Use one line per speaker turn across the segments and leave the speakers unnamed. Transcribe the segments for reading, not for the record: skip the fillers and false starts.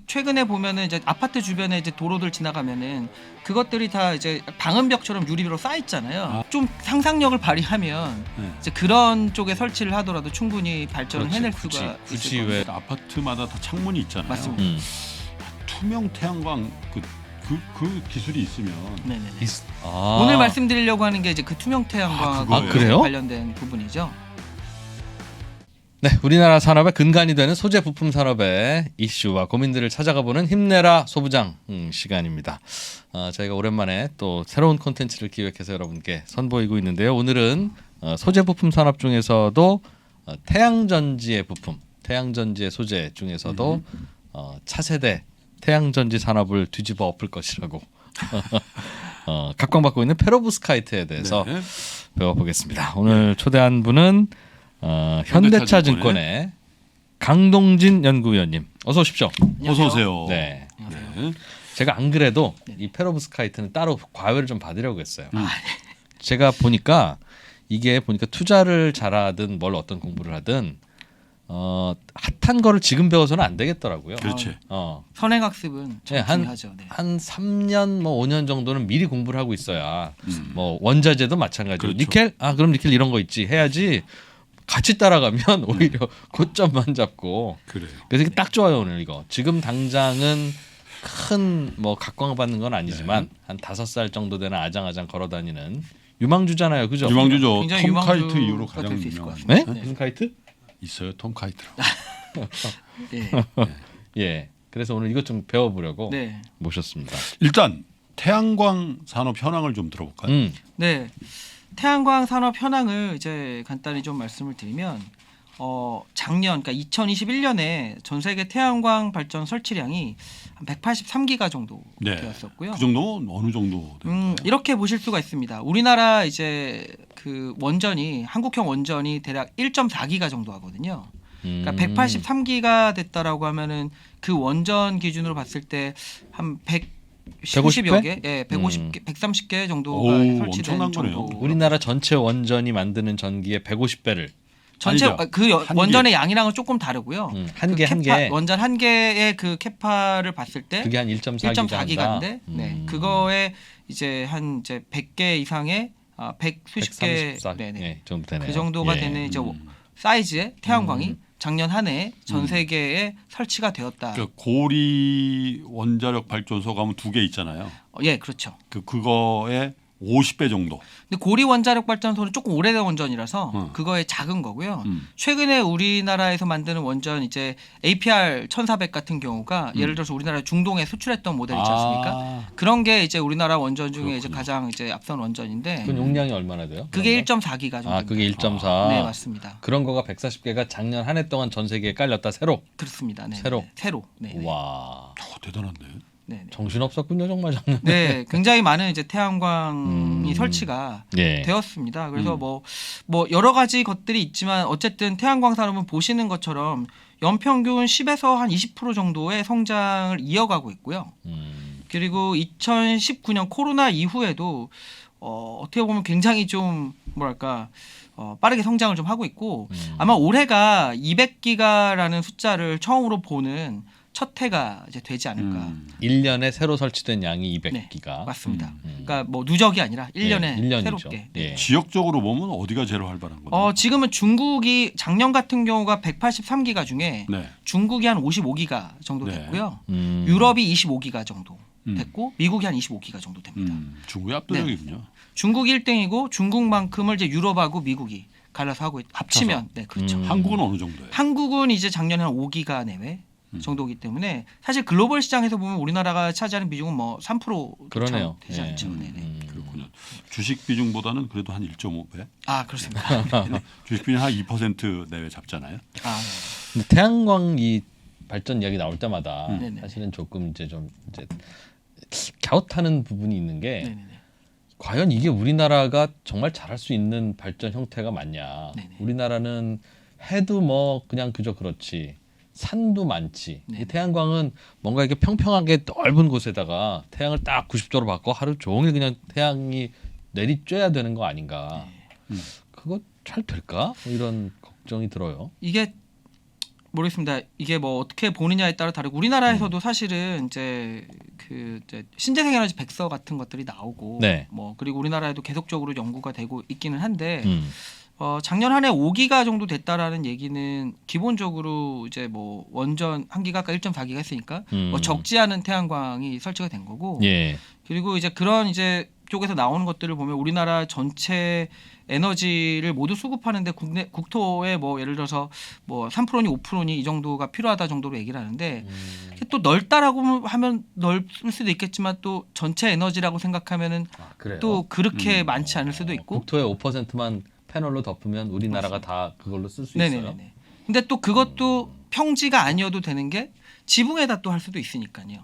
최근에 보면은 이제 아파트 주변에 이제 도로들 지나가면은 그것들이 다 이제 방음벽처럼 유리로 쌓여 있잖아요. 좀 상상력을 발휘하면 이제 그런 쪽에 설치를 하더라도 충분히 발전을 해낼 수가
굳이
있을
왜
겁니다.
아파트마다 다 창문이 있잖아요.
맞습니다.
투명 태양광 그 기술이 있으면
네네네.
아.
오늘 말씀드리려고 하는 게 이제 그 투명 태양광
아,
그래요?
관련된 부분이죠.
네, 우리나라 산업의 근간이 되는 소재 부품 산업의 이슈와 고민들을 찾아가보는 힘내라 소부장 시간입니다. 저희가 오랜만에 또 새로운 콘텐츠를 기획해서 여러분께 선보이고 있는데요. 오늘은 소재 부품 산업 중에서도 태양전지의 부품, 태양전지의 소재 중에서도 차세대 태양전지 산업을 뒤집어 엎을 것이라고 각광받고 있는 페로브스카이트에 대해서
네.
배워보겠습니다. 오늘 초대한 분은 현대차증권의 강동진 연구위원님, 어서 오십시오.
어서 오세요.
네,
네.
제가 안 그래도 이 페로브스카이트는 따로 과외를 좀 받으려고 했어요.
네.
제가 보니까 이게 투자를 잘하든 뭘 어떤 공부를 하든 핫한 거를 지금 배워서는 안 되겠더라고요.
그렇지.
선행학습은
네,
참 중요하죠. 네.
한 3년 5년 정도는 미리 공부를 하고 있어야 뭐 원자재도 마찬가지로
그렇죠.
니켈 그럼 니켈 이런 거 있지 해야지 같이 따라가면 오히려 고점만 잡고
그래요.
그래서 이게 딱 좋아요. 오늘 이거 지금 당장은 큰 뭐 각광받는 건 아니지만 한 5살 정도 되는 아장아장 걸어다니는 유망주잖아요, 그죠?
유망주죠.
굉장히
톰 카이트
유망주가
이후로
될
가장
수 있을 것
유명한.
같습니다.
네? 무슨 카이트?
있어요, 톰 카이트라고.
네.
예. 그래서 오늘 이것 좀 배워보려고
네.
모셨습니다.
일단 태양광 산업 현황을 좀 들어볼까요?
네. 태양광 산업 현황을 이제 간단히 좀 말씀을 드리면 작년 그러니까 2021년에 전 세계 태양광 발전 설치량이 한 183기가 정도
네.
되었었고요.
그 정도면 어느 정도 될까요?
이렇게 보실 수가 있습니다. 우리나라 이제 그 원전이 한국형 원전이 대략 1.4기가 정도 하거든요. 그러니까 183기가 됐다라고 하면은 그 원전 기준으로 봤을 때 한 150여 개, 예, 150개, 130개 정도가
오,
설치된
엄청난
정도.
거네요.
우리나라 전체 원전이 만드는 전기의 150배를
전체
아니죠.
그 원전의 양이랑은 조금 다르고요.
한 개, 한 개.
원전 한 개의 그 캐파를 봤을 때
그게 한 1.4기가
1.4기가인데, 네, 그거에 이제 한 이제 100개 이상의 100수십 개,
134
네네,
예, 정도 되네요.
그 정도가
예.
되는 이제 사이즈의 태양광이 작년 한 해 전 세계에 설치가 되었다.
그러니까 고리 원자력 발전소 가면 2개 있잖아요.
예, 그렇죠.
그거의 50배 정도.
근데 고리 원자력 발전소는 조금 오래된 원전이라서 그거에 작은 거고요. 최근에 우리나라에서 만드는 원전 이제 APR 1400 같은 경우가 예를 들어서 우리나라 중동에 수출했던 모델 있지 않습니까? 그런 게 이제 우리나라 원전 중에 이제 가장 이제 앞선 원전인데
그 용량이 얼마나 돼요?
그게 1.4기가 정도.
그게 1.4.
네, 맞습니다.
그런 거가 140개가 작년 한 해 동안 전 세계에 깔렸다 새로.
그렇습니다. 네,
새로?
네, 새로. 네. 네.
와.
대단한데.
네, 네.
정신없었군요, 정말 작년.
네, 굉장히 많은 이제 태양광이 설치가
예.
되었습니다. 그래서 뭐 여러 가지 것들이 있지만 어쨌든 태양광 산업은 보시는 것처럼 연평균 10에서 한 20% 정도의 성장을 이어가고 있고요. 그리고 2019년 코로나 이후에도 어떻게 보면 굉장히 좀 뭐랄까 빠르게 성장을 좀 하고 있고 아마 올해가 200기가라는 숫자를 처음으로 보는 첫 해가 이제 되지 않을까.
1년에 새로 설치된 양이 200기가.
네, 맞습니다. 그러니까 뭐 누적이 아니라 1년에
네, 1년이죠.
새롭게.
예.
지역적으로 보면 어디가 제일 활발한 거예요?
지금은 중국이 작년 같은 경우가 183기가 중에
네.
중국이 한 55기가 정도
네.
됐고요. 유럽이 25기가 정도 됐고 미국이 한 25기가 정도 됩니다.
중국이 압도적이군요.
중국이 1등이고 중국만큼을 이제 유럽하고 미국이 갈라서 하고 합치면 네, 그렇죠.
한국은 어느 정도예요?
한국은 이제 작년에 한 5기가 내외 정도이기 때문에 사실 글로벌 시장에서 보면 우리나라가 차지하는 비중은 뭐 3%
그러네요.
되지
예.
않죠. 네네.
그렇군요. 주식 비중보다는 그래도 한 1.5배.
아 그렇습니다.
주식 비중 한 2% 내외 잡잖아요.
아,
근데 태양광 이 발전 이야기 나올 때마다
네네.
사실은 조금 이제 좀 이제 갸웃하는 부분이 있는 게
네네네.
과연 이게 우리나라가 정말 잘할 수 있는 발전 형태가 맞냐?
네네.
우리나라는 해도 뭐 그냥 그저 그렇지. 산도 많지.
네.
이 태양광은 뭔가 이렇게 평평하게 넓은 곳에다가 태양을 딱 90도로 받고 하루 종일 그냥 태양이 내리쬐야 되는 거 아닌가? 그거 잘 될까? 뭐 이런 걱정이 들어요.
이게 모르겠습니다. 이게 뭐 어떻게 보느냐에 따라 다르고 우리나라에서도 사실은 이제 그 이제 신재생 에너지 백서 같은 것들이 나오고
네.
뭐 그리고 우리나라에도 계속적으로 연구가 되고 있기는 한데 작년 한 해 5기가 정도 됐다라는 얘기는 기본적으로 이제 뭐 원전 한 기가 아까 1.4기가 했으니까 뭐 적지 않은 태양광이 설치가 된 거고
예.
그리고 이제 그런 이제 쪽에서 나오는 것들을 보면 우리나라 전체 에너지를 모두 수급하는데 국토에 뭐 예를 들어서 뭐 3%니 5%니 이 정도가 필요하다 정도로 얘기를 하는데 또 넓다라고 하면 넓을 수도 있겠지만 또 전체 에너지라고 생각하면은
그래요?
또 그렇게 많지 않을 수도 있고
국토의 5%만 패널로 덮으면 우리나라가 다 그걸로 쓸 수 있어요.
네네네. 근데 또 그것도 평지가 아니어도 되는 게 지붕에다 또 할 수도 있으니까요.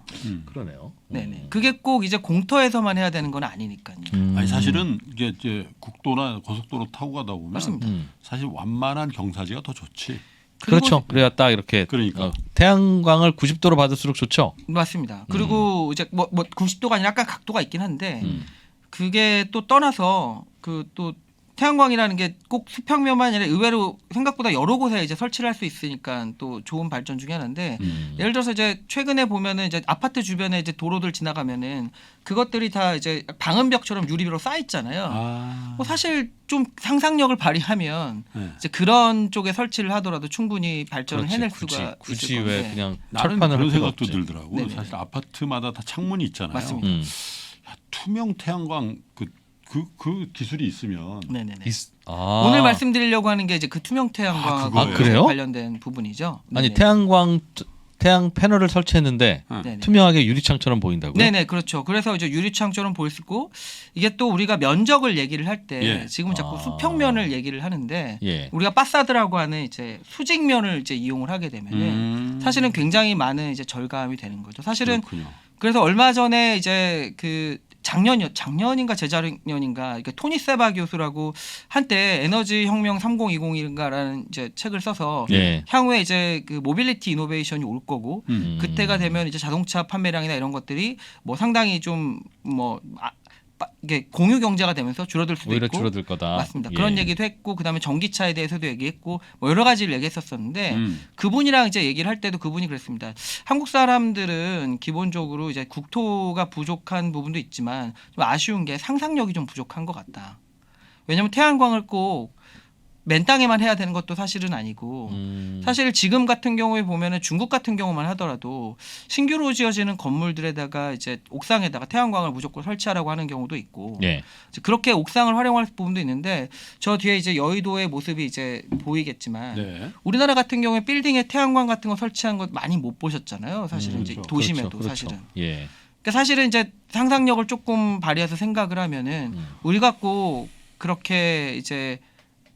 그러네요.
네네. 그게 꼭 이제 공터에서만 해야 되는 건 아니니까요.
아니 사실은 이게 이제 국도나 고속도로 타고 가다 보면
맞습니다.
사실 완만한 경사지가 더 좋지.
그렇죠. 그래야 딱 이렇게
그러니까.
태양광을 90도로 받을수록 좋죠.
맞습니다. 그리고 이제 뭐 90도가 아니라 약간 각도가 있긴 한데 그게 또 떠나서 그 또 태양광이라는 게 꼭 수평면만 아니라 의외로 생각보다 여러 곳에 이제 설치를 할 수 있으니까 또 좋은 발전 중에 하나인데 예를 들어서 이제 최근에 보면은 이제 아파트 주변에 이제 도로들 지나가면은 그것들이 다 이제 방음벽처럼 유리로 쌓여 있잖아요. 뭐 사실 좀 상상력을 발휘하면
네.
이제 그런 쪽에 설치를 하더라도 충분히 발전을
그렇지.
해낼
굳이,
수가
굳이
있을
왜
건데.
그냥
나는
철판을
그런
할 필요
생각도
없지.
들더라고.
네네.
사실 아파트마다 다 창문이 있잖아요.
맞습니다.
야, 투명 태양광 그 기술이 있으면
네네네.
아.
오늘 말씀드리려고 하는 게 이제 그 투명 태양광하고
그거예요?
그래요?
관련된 부분이죠.
아니
네네.
태양 패널을 설치했는데
네네.
투명하게 유리창처럼 보인다고요?
네네 그렇죠. 그래서 이제 유리창처럼 보일 수 있고 이게 또 우리가 면적을 얘기를 할 때
예.
지금 자꾸
아.
수평면을 얘기를 하는데
예.
우리가 파사드라고 하는 이제 수직면을 이제 이용을 하게 되면은 사실은 굉장히 많은 이제 절감이 되는 거죠. 사실은
그렇군요.
그래서 얼마 전에 이제 그 작년인가 재작년인가 그러니까 토니 세바 교수라고 한때 에너지 혁명 3020인가라는 이제 책을 써서
예.
향후에 이제 그 모빌리티 이노베이션이 올 거고
음.
그때가 되면 이제 자동차 판매량이나 이런 것들이 뭐 상당히 좀 뭐 이게 공유 경제가 되면서 줄어들 수도
오히려
있고
줄어들 거다.
맞습니다.
예.
그런 얘기도 했고 그다음에 전기차에 대해서도 얘기했고 뭐 여러 가지를 얘기했었었는데
음.
그분이랑 이제 얘기를 할 때도 그분이 그랬습니다. 한국 사람들은 기본적으로 이제 국토가 부족한 부분도 있지만 좀 아쉬운 게 상상력이 좀 부족한 것 같다. 왜냐하면 태양광을 꼭 맨 땅에만 해야 되는 것도 사실은 아니고 사실 지금 같은 경우에 보면은 중국 같은 경우만 하더라도 신규로 지어지는 건물들에다가 이제 옥상에다가 태양광을 무조건 설치하라고 하는 경우도 있고
예.
그렇게 옥상을 활용할 부분도 있는데 저 뒤에 이제 여의도의 모습이 이제 보이겠지만
네.
우리나라 같은 경우에 빌딩에 태양광 같은 거 설치한 거 많이 못 보셨잖아요. 사실은 이제
그렇죠.
도심에도
그렇죠.
사실은.
예.
그러니까 사실은 이제 상상력을 조금 발휘해서 생각을 하면은 우리가 꼭 그렇게 이제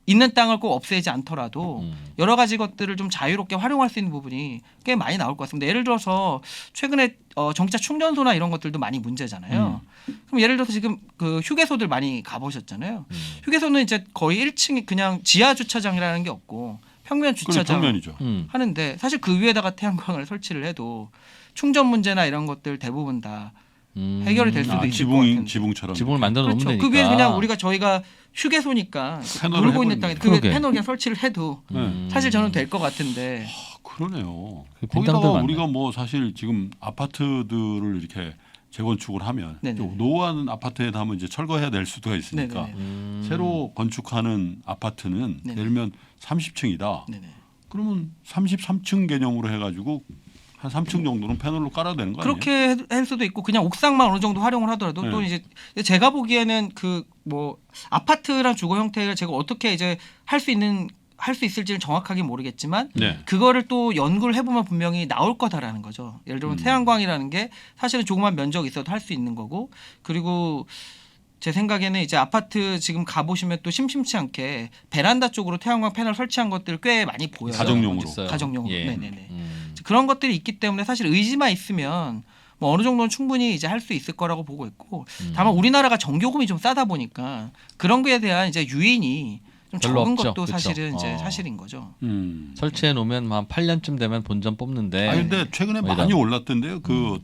있는 땅을 꼭 없애지 않더라도 여러 가지 것들을 좀 자유롭게 활용할 수 있는 부분이 꽤 많이 나올 것 같습니다. 예를 들어서 최근에 전기차 충전소나 이런 것들도 많이 문제잖아요. 그럼 예를 들어서 지금 그 휴게소들 많이 가보셨잖아요. 휴게소는 이제 거의 1층이 그냥 지하 주차장이라는 게 없고 평면 주차장
평면이죠.
하는데 사실 그 위에다가 태양광을 설치를 해도 충전 문제나 이런 것들 대부분 다 해결이 될 수도 있을 것 같은데.
지붕처럼.
지붕을 만들어 놓으면
그렇죠.
되니까.
그 위에 그냥 저희가 휴게소니까
패널을
놀고 있는
해버리면
땅에
돼요.
그
그러게.
패널 그냥 설치를 해도 사실 저는 될 것 같은데
그러네요.
그 빈땅들
거기다가
많네.
우리가 뭐 사실 지금 아파트들을 이렇게 재건축을 하면
네네.
또 노후한 아파트에 하면 이제 철거해야 될 수도 있으니까
네네.
새로 건축하는 아파트는
네네.
예를 들면 30층이다.
네네.
그러면 33층 개념으로 해가지고 한 3층 정도는 패널로 깔아야 되는 거 아니에요?
그렇게 할 수도 있고 그냥 옥상만 어느 정도 활용을 하더라도 또
네.
이제 제가 보기에는 그 뭐 아파트란 주거 형태를 제가 어떻게 이제 할 수 있을지는 정확하게 모르겠지만
네.
그거를 또 연구를 해보면 분명히 나올 거다라는 거죠. 예를 들면 태양광이라는 게 사실은 조그만 면적이 있어도 할 수 있는 거고 그리고 제 생각에는 이제 아파트 지금 가보시면 또 심심치 않게 베란다 쪽으로 태양광 패널 설치한 것들 꽤 많이 보여요.
가정용으로.
있어요.
가정용으로.
예.
네네네. 그런 것들이 있기 때문에 사실 의지만 있으면 뭐 어느 정도는 충분히 이제 할 수 있을 거라고 보고 있고 다만 우리나라가 전기요금이 좀 싸다 보니까 그런 거에 대한 이제 유인이 좀
별로
적은
없죠.
것도
그쵸.
사실은 이제 사실인 거죠.
설치해 놓으면 한 8년쯤 되면 본전 뽑는데.
아니 근데 최근에
거의
많이
다-
올랐던데요. 그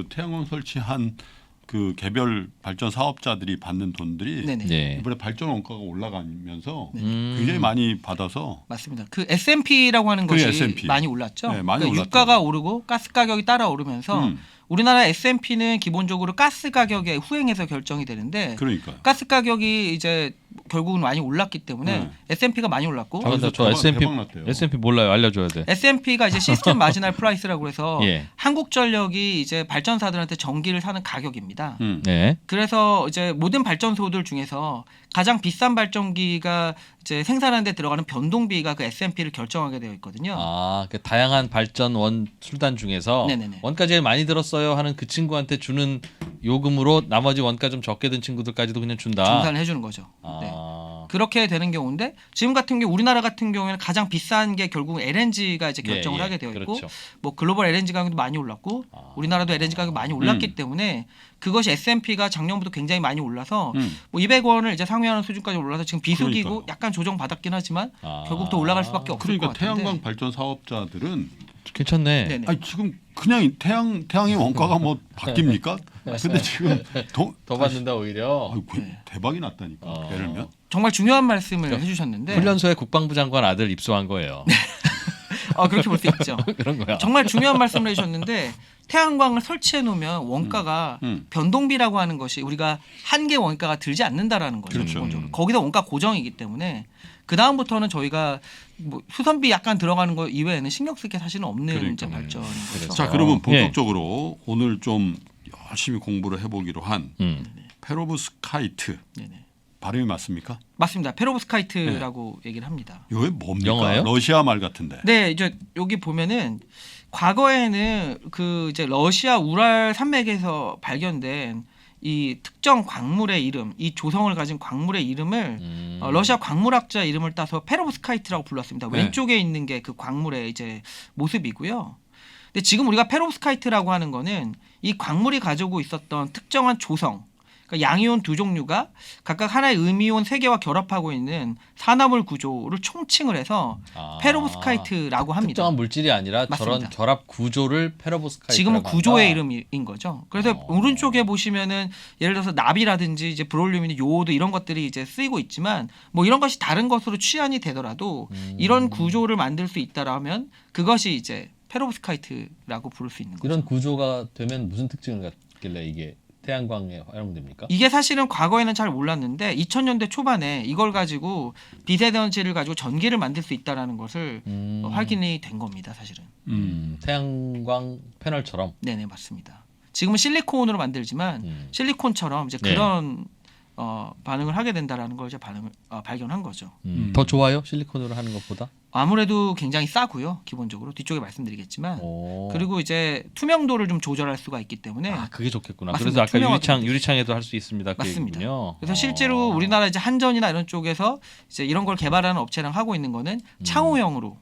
태양광 설치한 그 개별 발전 사업자들이 받는 돈들이
네네.
네.
이번에 발전 원가가 올라가면서
네.
굉장히 많이 받아서
맞습니다. 그 S&P라고 하는
그게
것이
S&P.
많이 올랐죠.
네, 많이
그러니까
올랐죠.
유가가 오르고 가스 가격이 따라 오르면서 우리나라 S&P는 기본적으로 가스 가격에 후행해서 결정이 되는데
그러니까요.
가스 가격이 이제 결국은 많이 올랐기 때문에
네.
S&P가 많이 올랐고
잠깐만, 저
대박
S&P
났대요.
S&P 몰라요. 알려줘야 돼.
S&P가 이제 시스템 마지널 프라이스라고 해서
예.
한국전력이 이제 발전사들한테 전기를 사는 가격입니다.
네.
그래서 이제 모든 발전소들 중에서 가장 비싼 발전기가 이제 생산하는 데 들어가는 변동비가 그 S&P를 결정하게 되어 있거든요.
아, 그 다양한 발전 원 수단 중에서
네네네.
원가 제일 많이 들었어요 하는 그 친구한테 주는 요금으로 나머지 원가 좀 적게 든 친구들까지도 그냥 준다.
정산을 해주는 거죠.
아.
네. 그렇게 되는 경우인데 지금 같은 경우 우리나라 같은 경우에는 가장 비싼 게 결국 LNG가 이제 결정을
예, 예.
하게 되어 있고
그렇죠.
뭐 글로벌 LNG 가격도 많이 올랐고 우리나라도 LNG 가격이 많이 올랐기 때문에 그것이 S&P가 작년부터 굉장히 많이 올라서 뭐 200원을 이제 상회하는 수준까지 올라서 지금 비수기고
그러니까요.
약간 조정 받았긴 하지만
아.
결국 더 올라갈 수밖에 없을
그러니까
것 같은데.
태양광 발전 사업자들은
괜찮네.
네네.
아니 지금 그냥 태양의 원가가 뭐 바뀝니까? 근데 지금
더 받는다 오히려.
아이고, 대박이 났다니까. 예를 들면
정말 중요한 말씀을 해주셨는데
훈련소에 국방부 장관 아들 입소한 거예요.
그렇게 볼 수 있죠.
그런 거야.
정말 중요한 말씀을 해주셨는데 태양광을 설치해 놓으면 원가가 변동비라고 하는 것이 우리가 한 개 원가가 들지 않는다라는 거죠.
그렇죠.
기본적으로. 거기다 원가 고정이기 때문에 그 다음부터는 저희가 뭐 수선비 약간 들어가는 거 이외에는 신경 쓸 게 사실은 없는 이제 발전인 거죠.
자 그러면 본격적으로 오늘 좀 열심히 공부를 해보기로 한 페로브스카이트
네네.
발음이 맞습니까?
맞습니다. 페로브스카이트라고 얘기를 합니다.
이거 뭡니까?
영어예요?
러시아 말 같은데.
네, 이제 여기 보면은 과거에는 그 이제 러시아 우랄 산맥에서 발견된 이 특정 광물의 이름, 이 조성을 가진 광물의 이름을 러시아 광물학자 이름을 따서 페로브스카이트라고 불렀습니다.
네.
왼쪽에 있는 게 그 광물의 이제 모습이고요. 근데 지금 우리가 페로브스카이트라고 하는 거는 이 광물이 가지고 있었던 특정한 조성, 그러니까 양이온 두 종류가 각각 하나의 음이온 세 개와 결합하고 있는 산화물 구조를 총칭을 해서 페로브스카이트라고 합니다.
특정한 물질이 아니라
맞습니다.
저런 결합 구조를 페로브스카이트라고
지금은
한다.
구조의 이름인 거죠. 그래서 오른쪽에 보시면은 예를 들어서 납이라든지 이제 브롤륨이나 요오드 이런 것들이 이제 쓰이고 있지만 뭐 이런 것이 다른 것으로 취한이 되더라도 이런 구조를 만들 수 있다라면 그것이 이제 페로브스카이트라고 부를 수 있는 거죠.
이런 구조가 되면 무슨 특징을 갖길래 이게 태양광에 활용됩니까?
이게 사실은 과거에는 잘 몰랐는데 2000년대 초반에 이걸 가지고 비세전지를 가지고 전기를 만들 수 있다라는 것을 확인이 된 겁니다, 사실은.
태양광 패널처럼.
네네 맞습니다. 지금은 실리콘으로 만들지만 실리콘처럼 이제
네.
그런 반응을 하게 된다라는 걸 이제 발견한 거죠.
더 좋아요? 실리콘으로 하는 것보다?
아무래도 굉장히 싸고요. 기본적으로 뒤쪽에 말씀드리겠지만
오.
그리고 이제 투명도를 좀 조절할 수가 있기 때문에
아, 그게 좋겠구나.
맞습니다.
그래서 아까
투명하게
유리창에도 할 수 있습니다. 그
맞습니다.
얘기군요.
그래서 실제로 우리나라 이제 한전이나 이런 쪽에서 이제 이런 걸 개발하는 업체랑 하고 있는 거는 창호형으로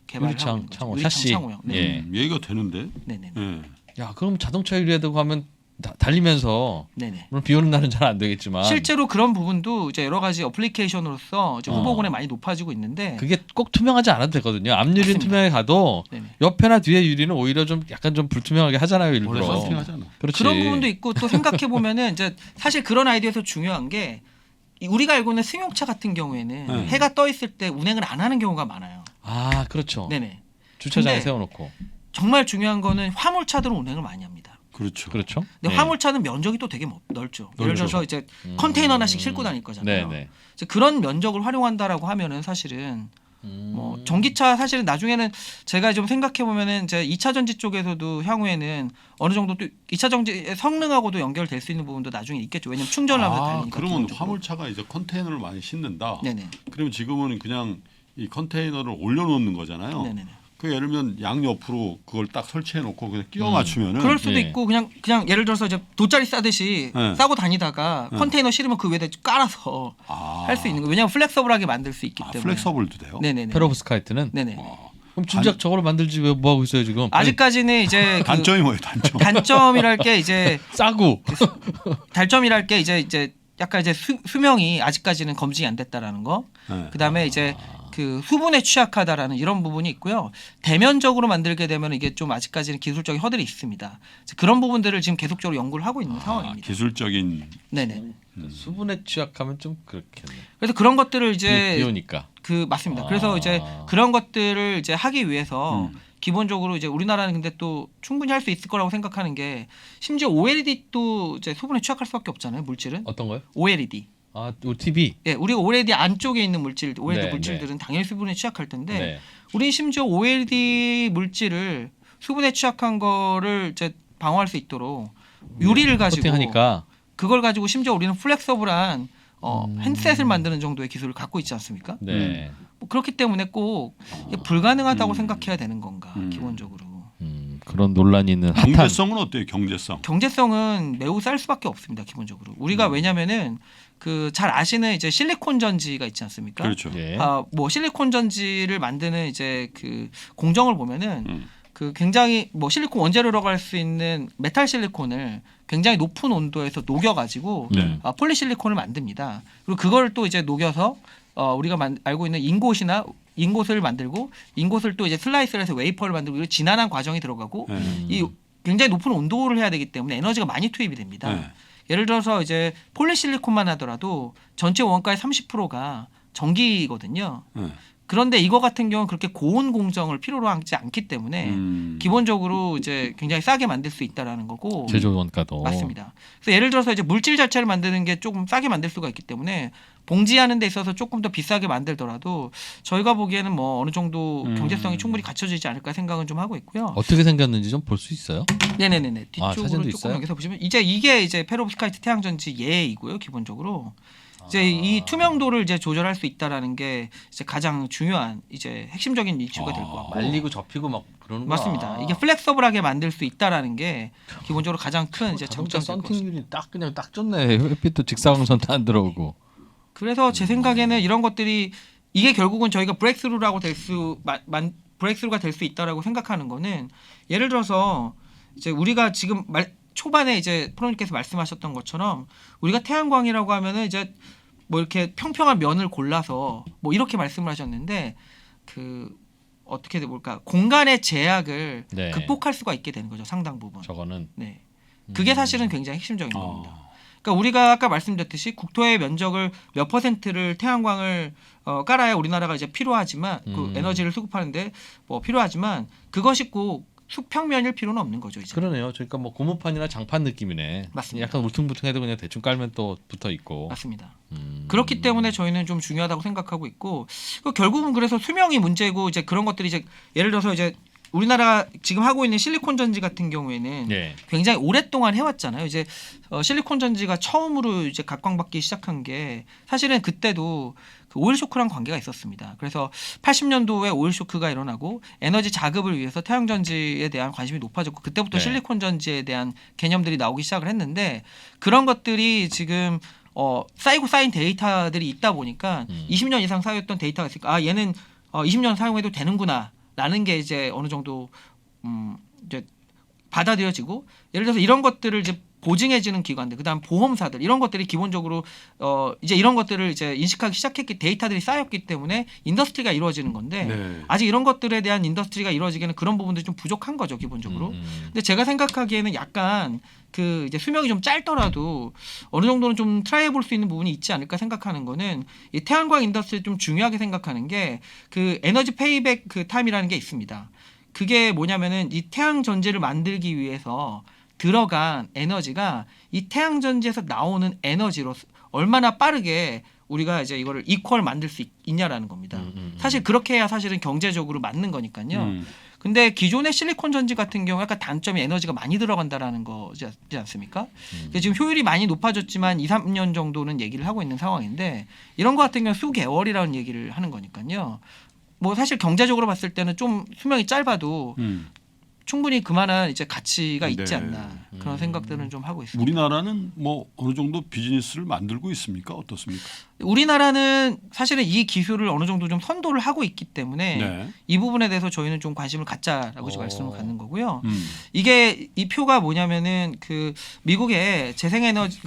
개발을 하고 있는 거죠.
창호,
유리창
샤시.
창호형. 네.
예.
얘기가 되는데.
네네.
예.
야, 그럼 자동차 유리에도 가면 달리면서
네네.
물론 비 오는 날은 잘 안 되겠지만
실제로 그런 부분도 이제 여러 가지 어플리케이션으로서 이제 후보군에 많이 높아지고 있는데
그게 꼭 투명하지 않아도 되거든요. 앞유리는
맞습니다.
투명하게 가도
네네.
옆에나 뒤에 유리는 오히려 좀 약간 좀 불투명하게 하잖아요,
원래
일부러.
선팅하잖아.
그렇지.
그런 부분도 있고 또 생각해 보면은 이제 사실 그런 아이디어에서 중요한 게 우리가 알고 있는 승용차 같은 경우에는
네.
해가 떠 있을 때 운행을 안 하는 경우가 많아요.
아, 그렇죠.
네네.
주차장에
근데
세워놓고.
정말 중요한 거는 화물차들은 운행을 많이 합니다.
그렇죠.
그렇죠.
근데
네.
화물차는 면적이 또 되게 넓죠. 예를 들어서 이제 컨테이너 하나씩 싣고 다닐 거잖아요.
네네.
이제 그런 면적을 활용한다라고 하면은 사실은 뭐 전기차 사실은 나중에는 제가 좀 생각해 보면은 이제 2차 전지 쪽에서도 향후에는 어느 정도 또 2차 전지 성능하고도 연결될 수 있는 부분도 나중에 있겠죠. 왜냐면 충전을 하면 달리니까.
그러면
기본적으로.
화물차가 이제 컨테이너를 많이 싣는다.
네네.
그러면 지금은 그냥 이 컨테이너를 올려놓는 거잖아요.
네네네.
그 예를 들면 양 옆으로 그걸 딱 설치해놓고 그냥 끼워 맞추면은
그럴 수도
네.
있고 그냥 예를 들어서 이제 돗자리 싸듯이
네.
싸고 다니다가 컨테이너 실으면 그 위에다 깔아서 할 수 있는 거예요. 왜냐하면 플렉서블하게 만들 수 있기 때문에.
플렉서블도 돼요.
네네네.
페로브스카이트는
네네.
그럼 진작 저거를 만들지 왜 뭐 하고 있어요 지금?
아직까지는 이제 그
단점이 뭐예요? 단점.
단점이랄 게 이제
싸고.
단점이랄 게 이제 약간 이제 수명이 아직까지는 검증이 안 됐다라는 거.
네.
그다음에 이제 그 수분에 취약하다라는 이런 부분이 있고요. 대면적으로 만들게 되면 이게 좀 아직까지는 기술적인 허들이 있습니다. 그런 부분들을 지금 계속적으로 연구를 하고 있는 상황입니다.
기술적인
네네.
수분에 취약하면 좀 그렇겠네.
그래서 그런 것들을 이제
비오니까.
그 맞습니다. 그래서 이제 그런 것들을 이제 하기 위해서 기본적으로 이제 우리나라는 근데 또 충분히 할 수 있을 거라고 생각하는 게 심지어 OLED도 이제 수분에 취약할 수밖에 없잖아요. 물질은
어떤 거요?
OLED.
TV.
예, 우리가 OLED 안쪽에 있는 물질, OLED
네,
물질들은 당연히 수분에 취약할 텐데
네.
우리는 심지어 OLED 물질을 수분에 취약한 거를 이제 방어할 수 있도록 유리를 가지고
코팅하니까.
그걸 가지고 심지어 우리는 플렉서블한 핸드셋을 만드는 정도의 기술을 갖고 있지 않습니까?
네.
뭐 그렇기 때문에 꼭 이게 불가능하다고 생각해야 되는 건가 기본적으로.
그런 논란이 있는 핫한.
경제성은 어때요? 경제성.
경제성은 매우 쌀 수밖에 없습니다. 기본적으로 우리가 왜냐면은 그 잘 아시는 이제 실리콘 전지가 있지 않습니까?
그렇죠.
예.
뭐 실리콘 전지를 만드는 이제 그 공정을 보면은 그 굉장히 뭐 실리콘 원재료라고 할 수 있는 메탈 실리콘을 굉장히 높은 온도에서 녹여가지고
네.
폴리실리콘을 만듭니다. 그리고 그걸 또 이제 녹여서 우리가 알고 있는 인곳을 만들고 인곳을 또 이제 슬라이스를 해서 웨이퍼를 만들고 이런 진한한 과정이 들어가고 이 굉장히 높은 온도를 해야 되기 때문에 에너지가 많이 투입이 됩니다.
네.
예를 들어서 이제 폴리실리콘만 하더라도 전체 원가의 30%가 전기거든요. 그런데 이거 같은 경우는 그렇게 고온 공정을 필요로 하지 않기 때문에 기본적으로 이제 굉장히 싸게 만들 수 있다라는 거고.
제조 원가도.
맞습니다. 그래서 예를 들어서 이제 물질 자체를 만드는 게 조금 싸게 만들 수가 있기 때문에 봉지하는 데 있어서 조금 더 비싸게 만들더라도 저희가 보기에는 뭐 어느 정도 경제성이 충분히 갖춰지지 않을까 생각은 좀 하고 있고요.
어떻게 생겼는지 좀 볼 수 있어요?
네네네네. 뒤쪽으로
사진도
조금
있어요?
여기서 보시면 이게 이제 페로브스카이트 태양전지 예이고요. 기본적으로 이제 이 투명도를 이제 조절할 수 있다라는 게 이제 가장 중요한 이제 핵심적인 이슈가 될 것 같고.
말리고 접히고 막 그러는 거.
맞습니다. 이게 플렉서블하게 만들 수 있다라는 게 기본적으로 가장 큰 이제
자동차
장점일 것 같습니다.
썬팅률이 딱 좋네. 햇빛도 직사광선도 안 들어오고.
그래서 제 생각에는 이런 것들이 이게 결국은 저희가 브레이크스루가 될 수 있다라고 생각하는 거는 예를 들어서 이제 우리가 지금 초반에 이제 프로님께서 말씀하셨던 것처럼 우리가 태양광이라고 하면은 이제 뭐 이렇게 평평한 면을 골라서 뭐 이렇게 말씀을 하셨는데 그 어떻게 볼까 공간의 제약을
네.
극복할 수가 있게 되는 거죠 상당 부분.
저거는.
네, 그게 사실은 굉장히 핵심적인 겁니다. 그러니까 우리가 아까 말씀드렸듯이 국토의 면적을 몇 %를 태양광을 깔아야 우리나라가 이제 필요하지만 그 에너지를 수급하는데 뭐 필요하지만 그것이 꼭 수평면일 필요는 없는 거죠 이제.
그러네요. 그러니까 뭐 고무판이나 장판 느낌이네.
맞습니다.
약간 울퉁불퉁해도 그냥 대충 깔면 또 붙어 있고.
맞습니다. 그렇기 때문에 저희는 좀 중요하다고 생각하고 있고 결국은 그래서 수명이 문제고 이제 그런 것들이 이제 예를 들어서 이제 우리나라가 지금 하고 있는 실리콘 전지 같은 경우에는
네.
굉장히 오랫동안 해왔잖아요. 이제 실리콘 전지가 처음으로 이제 각광받기 시작한 게 사실은 그때도 그 오일 쇼크랑 관계가 있었습니다. 그래서 80년도에 오일 쇼크가 일어나고 에너지 자급을 위해서 태양 전지에 대한 관심이 높아졌고 그때부터
네.
실리콘 전지에 대한 개념들이 나오기 시작을 했는데 그런 것들이 지금 쌓이고 쌓인 데이터들이 있다 보니까 20년 이상 쌓였던 데이터가 있으니까 얘는 20년 사용해도 되는구나. 라는 게 이제 어느 정도 이제 받아들여지고 예를 들어서 이런 것들을 이제 보증해주는 기관들, 그다음 보험사들 이런 것들이 기본적으로 이제 이런 것들을 이제 인식하기 시작했기 데이터들이 쌓였기 때문에 인더스트리가 이루어지는 건데
네.
아직 이런 것들에 대한 인더스트리가 이루어지기에는 그런 부분들이 좀 부족한 거죠 기본적으로. 근데 제가 생각하기에는 약간 그 이제 수명이 좀 짧더라도 어느 정도는 좀 트라이 해볼 수 있는 부분이 있지 않을까 생각하는 거는 이 태양광 인더스트리 좀 중요하게 생각하는 게 그 에너지 페이백 그 타임이라는 게 있습니다. 그게 뭐냐면은 이 태양 전지를 만들기 위해서 들어간 에너지가 이 태양 전지에서 나오는 에너지로 얼마나 빠르게 우리가 이제 이거를 이퀄 만들 수 있냐라는 겁니다. 사실 그렇게 해야 사실은 경제적으로 맞는 거니까요. 근데 기존의 실리콘 전지 같은 경우 약간 단점이 에너지가 많이 들어간다라는 거지 않습니까? 지금 효율이 많이 높아졌지만 2, 3년 정도는 얘기를 하고 있는 상황인데 이런 거 같은 경우 수개월이라는 얘기를 하는 거니까요. 뭐 사실 경제적으로 봤을 때는 좀 수명이 짧아도 충분히 그만한 이제 가치가 있지
네.
않나 그런 생각들은 좀 하고 있습니다.
우리나라는 뭐 어느 정도 비즈니스를 만들고 있습니까? 어떻습니까?
우리나라는 사실은 이 기술을 어느 정도 좀 선도를 하고 있기 때문에
네.
이 부분에 대해서 저희는 좀 관심을 갖자라고 말씀을 갖는 거고요.
음.
이게 이 표가 뭐냐면은 그 미국의 재생에너지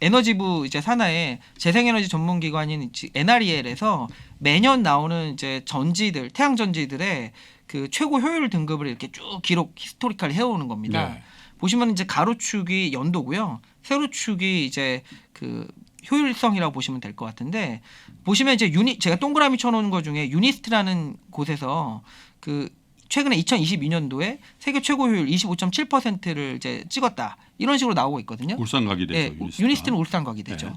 에너지부 이제 산하의 재생에너지 전문기관인 NREL에서 매년 나오는 이제 전지들 태양 전지들의 그 최고 효율 등급을 이렇게 쭉 기록 히스토리컬 해오는 겁니다.
네.
보시면 이제 가로축이 연도고요, 세로축이 이제 그 효율성이라고 보시면 될 것 같은데, 보시면 이제 제가 동그라미 쳐놓은 것 중에 유니스트라는 곳에서 그 최근에 2022년도에 세계 최고 효율 25.7%를 이제 찍었다, 이런 식으로 나오고 있거든요.
울산각이 되죠.
예,
유니스트가.
유니스트는 울산각이 되죠.
네.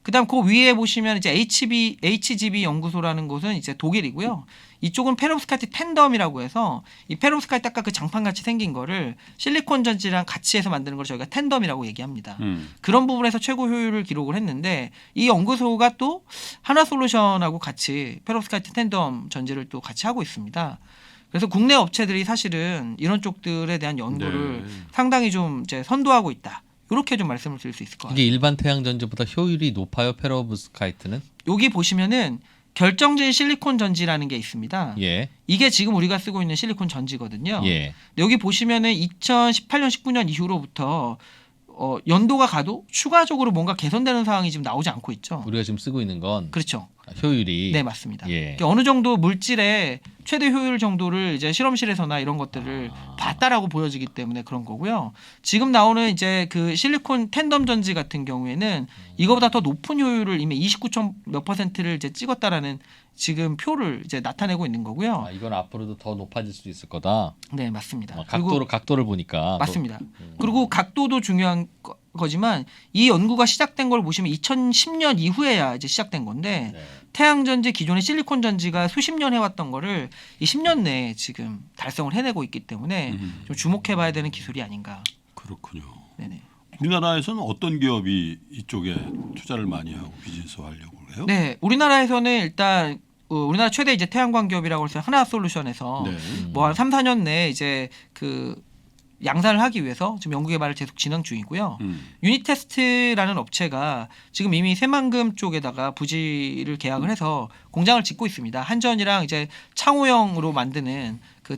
그다음 그 위에 보시면 이제 HGB 연구소라는 곳은 이제 독일이고요. 이쪽은 페로브스카이트 텐덤이라고 해서 이 페로브스카이트 아까 그 장판 같이 생긴 거를 실리콘 전지랑 같이 해서 만드는 걸 저희가 텐덤이라고 얘기합니다. 그런 부분에서 최고 효율을 기록을 했는데, 이 연구소가 또 하나솔루션하고 같이 페로브스카이트 텐덤 전지를 또 같이 하고 있습니다. 그래서 국내 업체들이 사실은 이런 쪽들에 대한 연구를
네.
상당히 좀 이제 선도하고 있다, 이렇게 좀 말씀을 드릴 수 있을 것 같아요.
이게 일반 태양 전지보다 효율이 높아요, 페로브스카이트는?
여기 보시면은 결정진 실리콘 전지라는 게 있습니다.
예.
이게 지금 우리가 쓰고 있는 실리콘 전지거든요.
예.
근데 여기 보시면은 2018년, 19년 이후로부터 연도가 가도 추가적으로 뭔가 개선되는 상황이 지금 나오지 않고 있죠.
우리가 지금 쓰고 있는 건
그렇죠.
효율이
네, 맞습니다.
예.
그러니까 어느 정도 물질의 최대 효율 정도를 이제 실험실에서나 이런 것들을 봤다라고 보여지기 때문에 그런 거고요. 지금 나오는 이제 그 실리콘 텐덤 전지 같은 경우에는 이거보다 더 높은 효율을 이미 29점 몇 %를 이제 찍었다라는 지금 표를 이제 나타내고 있는 거고요.
이건 앞으로도 더 높아질 수 있을 거다.
네, 맞습니다.
각도를 보니까
맞습니다. 그리고 각도도 중요한 거지만 이 연구가 시작된 걸 보시면 2010년 이후에야 이제 시작된 건데,
네.
태양 전지 기존의 실리콘 전지가 수십 년 해왔던 거를 이 10년 내에 지금 달성을 해내고 있기 때문에 좀 주목해봐야 되는 기술이 아닌가.
그렇군요.
네네.
우리나라에서는 어떤 기업이 이쪽에 투자를 많이 하고 비즈니스 하려고 해요?
네, 우리나라에서는 일단 우리나라 최대 이제 태양광 기업이라고 해서 하나솔루션에서
네.
뭐 한 3, 4년 내에 이제 그 양산을 하기 위해서 지금 연구 개발을 계속 진행 중이고요. 유니테스트라는 업체가 지금 이미 새만금 쪽에다가 부지를 계약을 해서 공장을 짓고 있습니다. 한전이랑 이제 창호형으로 만드는 그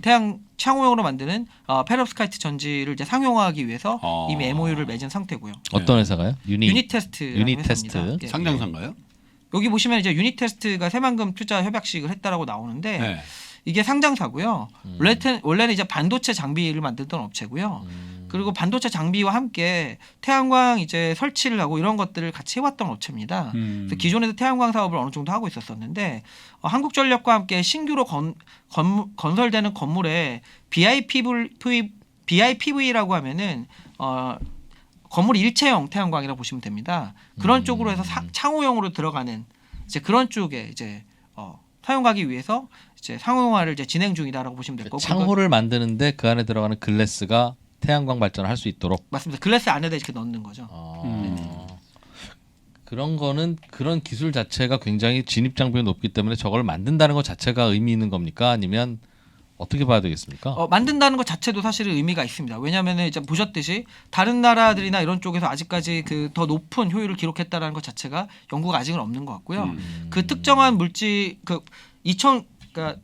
창호형으로 만드는 페rovskite 전지를 이제 상용화하기 위해서 이미 MOU를 맺은 상태고요.
어떤 회사가요?
유니테스트.
유니테스트.
예.
상장사인가요?
여기 보시면 이제 유니테스트가 새만금 투자 협약식을 했다라고 나오는데
네.
이게 상장사고요. 원래는 이제 반도체 장비를 만들던 업체고요. 그리고 반도체 장비와 함께 태양광 이제 설치를 하고 이런 것들을 같이 해왔던 업체입니다. 그래서 기존에도 태양광 사업을 어느 정도 하고 있었었는데 한국전력과 함께 신규로 건설되는 건물에 BIPV라고 하면은 건물 일체형 태양광이라고 보시면 됩니다. 그런 쪽으로 해서 창호형으로 들어가는 이제 그런 쪽에 이제 사용하기 위해서 이제 상용화를 이제 진행 중이다라고 보시면 될 거고.
창호를 만드는데 그 안에 들어가는 글래스가 태양광 발전을 할 수 있도록.
맞습니다. 글래스 안에다 이렇게 넣는 거죠.
그런 거는 그런 기술 자체가 굉장히 진입 장벽이 높기 때문에 저걸 만든다는 것 자체가 의미 있는 겁니까? 아니면 어떻게 봐야 되겠습니까?
만든다는 것 자체도 사실은 의미가 있습니다. 왜냐하면 이제 보셨듯이 다른 나라들이나 이런 쪽에서 아직까지 그 더 높은 효율을 기록했다라는 것 자체가 연구가 아직은 없는 것 같고요. 그 특정한 물질 그러니까